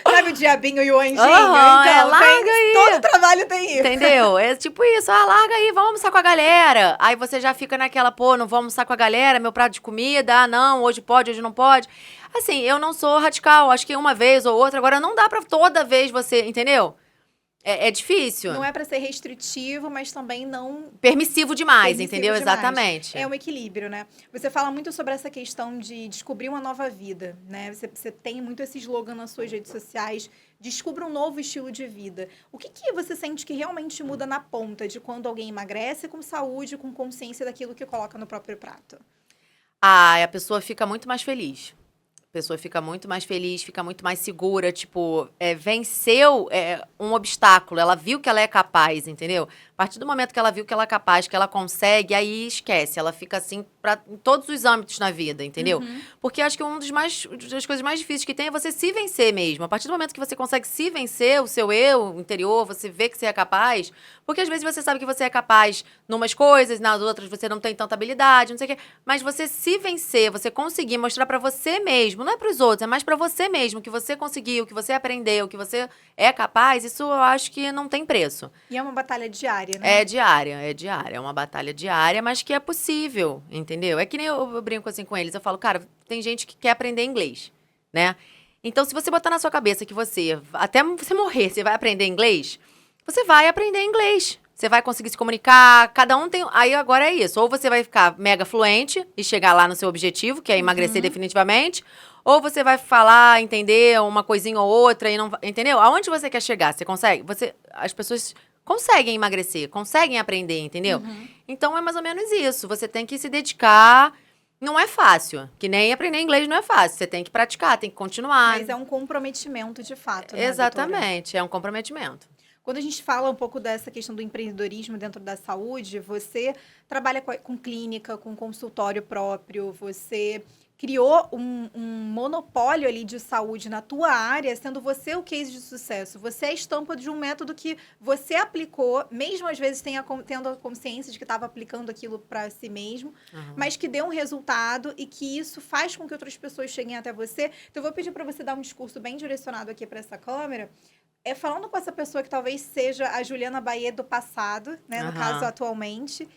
Sabe o diabinho e o anjinho? Então, larga aí. Todo trabalho tem isso. Entendeu? É tipo isso, larga aí, vamos almoçar com a galera. Aí você já fica naquela, não vou almoçar com a galera, meu prato de comida, não, hoje pode, hoje não pode. Assim, eu não sou radical, acho que uma vez ou outra, agora não dá pra toda vez você, entendeu? É difícil. Não é pra ser restritivo, mas também não... Permissivo demais, entendeu? Demais. Exatamente. É um equilíbrio, né? Você fala muito sobre essa questão de descobrir uma nova vida, né? Você tem muito esse slogan nas suas redes sociais, descubra um novo estilo de vida. O que você sente que realmente muda na ponta de quando alguém emagrece com saúde, com consciência daquilo que coloca no próprio prato? A pessoa fica muito mais feliz. A pessoa fica muito mais feliz, fica muito mais segura, venceu um obstáculo, ela viu que ela é capaz, entendeu? A partir do momento que ela viu que ela é capaz, que ela consegue, aí esquece, ela fica assim em todos os âmbitos na vida, entendeu? Porque acho que das coisas mais difíceis que tem é você se vencer mesmo. A partir do momento que você consegue se vencer, o seu eu interior, você vê que você é capaz, porque às vezes você sabe que você é capaz numas coisas, nas outras você não tem tanta habilidade, não sei o quê, mas você se vencer, você conseguir mostrar pra você mesmo, não é pros outros, é mais pra você mesmo, que você conseguiu, que você aprendeu, que você é capaz, isso eu acho que não tem preço. E é uma batalha diária, né? É diária. É uma batalha diária, mas que é possível, entendeu? É que nem eu brinco assim com eles, eu falo, cara, tem gente que quer aprender inglês, né? Então, se você botar na sua cabeça que até você morrer, você vai aprender inglês, você vai aprender inglês. Você vai conseguir se comunicar, cada um tem... Aí agora é isso, ou você vai ficar mega fluente e chegar lá no seu objetivo, que é emagrecer definitivamente, ou você vai falar, entender uma coisinha ou outra e não... Entendeu? Aonde você quer chegar? Você consegue? As pessoas conseguem emagrecer, conseguem aprender, entendeu? Então é mais ou menos isso, você tem que se dedicar... Não é fácil, que nem aprender inglês não é fácil, você tem que praticar, tem que continuar. Mas é um comprometimento de fato, né, Exatamente, doutora? É um comprometimento. Quando a gente fala um pouco dessa questão do empreendedorismo dentro da saúde, você trabalha com clínica, com consultório próprio, você criou um monopólio ali de saúde na tua área, sendo você o case de sucesso. Você é a estampa de um método que você aplicou, mesmo às vezes tendo a consciência de que estava aplicando aquilo para si mesmo, mas que deu um resultado e que isso faz com que outras pessoas cheguem até você. Então, eu vou pedir para você dar um discurso bem direcionado aqui para essa câmera, falando com essa pessoa que talvez seja a Juliana Baier do passado, né, no caso atualmente,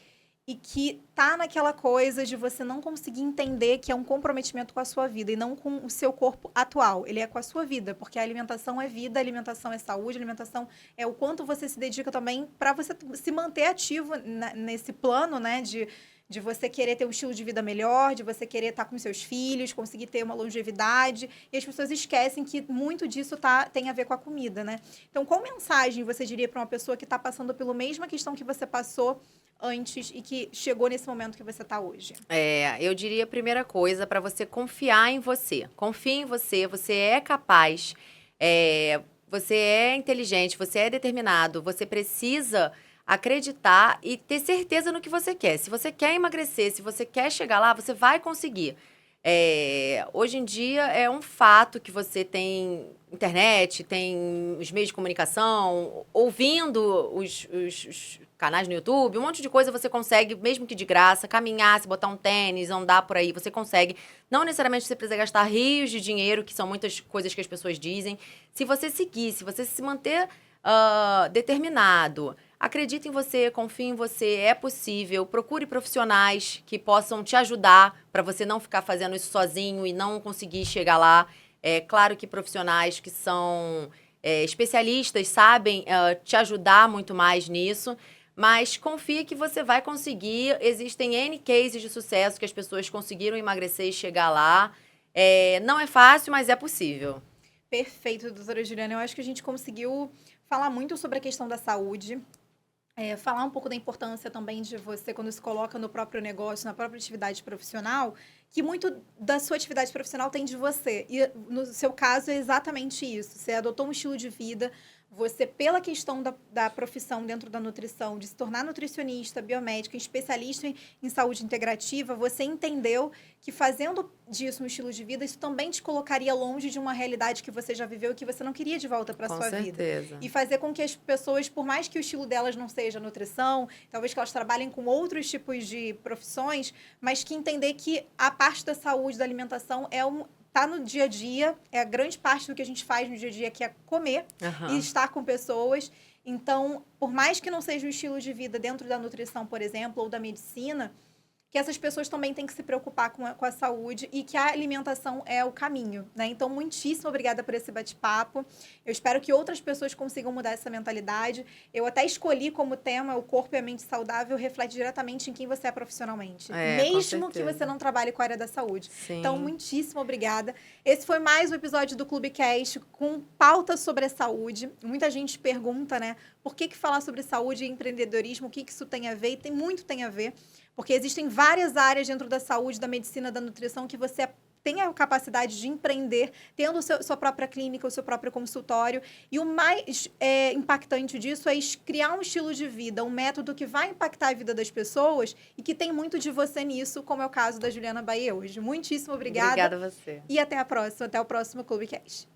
e que tá naquela coisa de você não conseguir entender que é um comprometimento com a sua vida e não com o seu corpo atual. Ele é com a sua vida, porque a alimentação é vida, a alimentação é saúde, a alimentação é o quanto você se dedica também para você se manter ativo nesse plano, né, de você querer ter um estilo de vida melhor, de você querer estar com seus filhos, conseguir ter uma longevidade. E as pessoas esquecem que muito disso tem a ver com a comida, né? Então, qual mensagem você diria para uma pessoa que está passando pela mesma questão que você passou antes e que chegou nesse momento que você está hoje? Eu diria a primeira coisa para você confiar em você. Confie em você, você é capaz, você é inteligente, você é determinado, você precisa acreditar e ter certeza no que você quer. Se você quer emagrecer, se você quer chegar lá, você vai conseguir. Hoje em dia é um fato que você tem internet, tem os meios de comunicação, ouvindo os canais no YouTube, um monte de coisa você consegue, mesmo que de graça, caminhar, se botar um tênis, andar por aí, você consegue. Não necessariamente você precisa gastar rios de dinheiro, que são muitas coisas que as pessoas dizem. Se você seguir, se você se manter determinado, acredite em você, confie em você, é possível. Procure profissionais que possam te ajudar para você não ficar fazendo isso sozinho e não conseguir chegar lá. É claro que profissionais que são especialistas sabem te ajudar muito mais nisso, mas confie que você vai conseguir. Existem N cases de sucesso que as pessoas conseguiram emagrecer e chegar lá. Não é fácil, mas é possível. Perfeito, doutora Juliana. Eu acho que a gente conseguiu falar muito sobre a questão da saúde. Falar um pouco da importância também de você, quando se coloca no próprio negócio, na própria atividade profissional, que muito da sua atividade profissional tem de você. E no seu caso é exatamente isso. Você adotou um estilo de vida, você, pela questão da profissão dentro da nutrição, de se tornar nutricionista, biomédica, especialista em saúde integrativa, você entendeu que fazendo disso um estilo de vida, isso também te colocaria longe de uma realidade que você já viveu e que você não queria de volta para a sua vida. E fazer com que as pessoas, por mais que o estilo delas não seja nutrição, talvez que elas trabalhem com outros tipos de profissões, mas que entender que a parte da saúde, da alimentação, tá no dia a dia, é a grande parte do que a gente faz no dia a dia, que é comer e estar com pessoas. Então, por mais que não seja um estilo de vida dentro da nutrição, por exemplo, ou da medicina, que essas pessoas também têm que se preocupar com a saúde e que a alimentação é o caminho, né? Então, muitíssimo obrigada por esse bate-papo. Eu espero que outras pessoas consigam mudar essa mentalidade. Eu até escolhi como tema o corpo e a mente saudável, reflete diretamente em quem você é profissionalmente. Mesmo que você não trabalhe com a área da saúde. Sim. Então, muitíssimo obrigada. Esse foi mais um episódio do Clubecast com pauta sobre a saúde. Muita gente pergunta, né? Por que falar sobre saúde e empreendedorismo? O que isso tem a ver? E muito tem a ver. Porque existem várias áreas dentro da saúde, da medicina, da nutrição, que você tem a capacidade de empreender, tendo sua própria clínica, o seu próprio consultório. E o mais impactante disso é criar um estilo de vida, um método que vai impactar a vida das pessoas e que tem muito de você nisso, como é o caso da Juliana Baier hoje. Muitíssimo obrigada. Obrigada a você. E até a próxima, até o próximo Clubecast.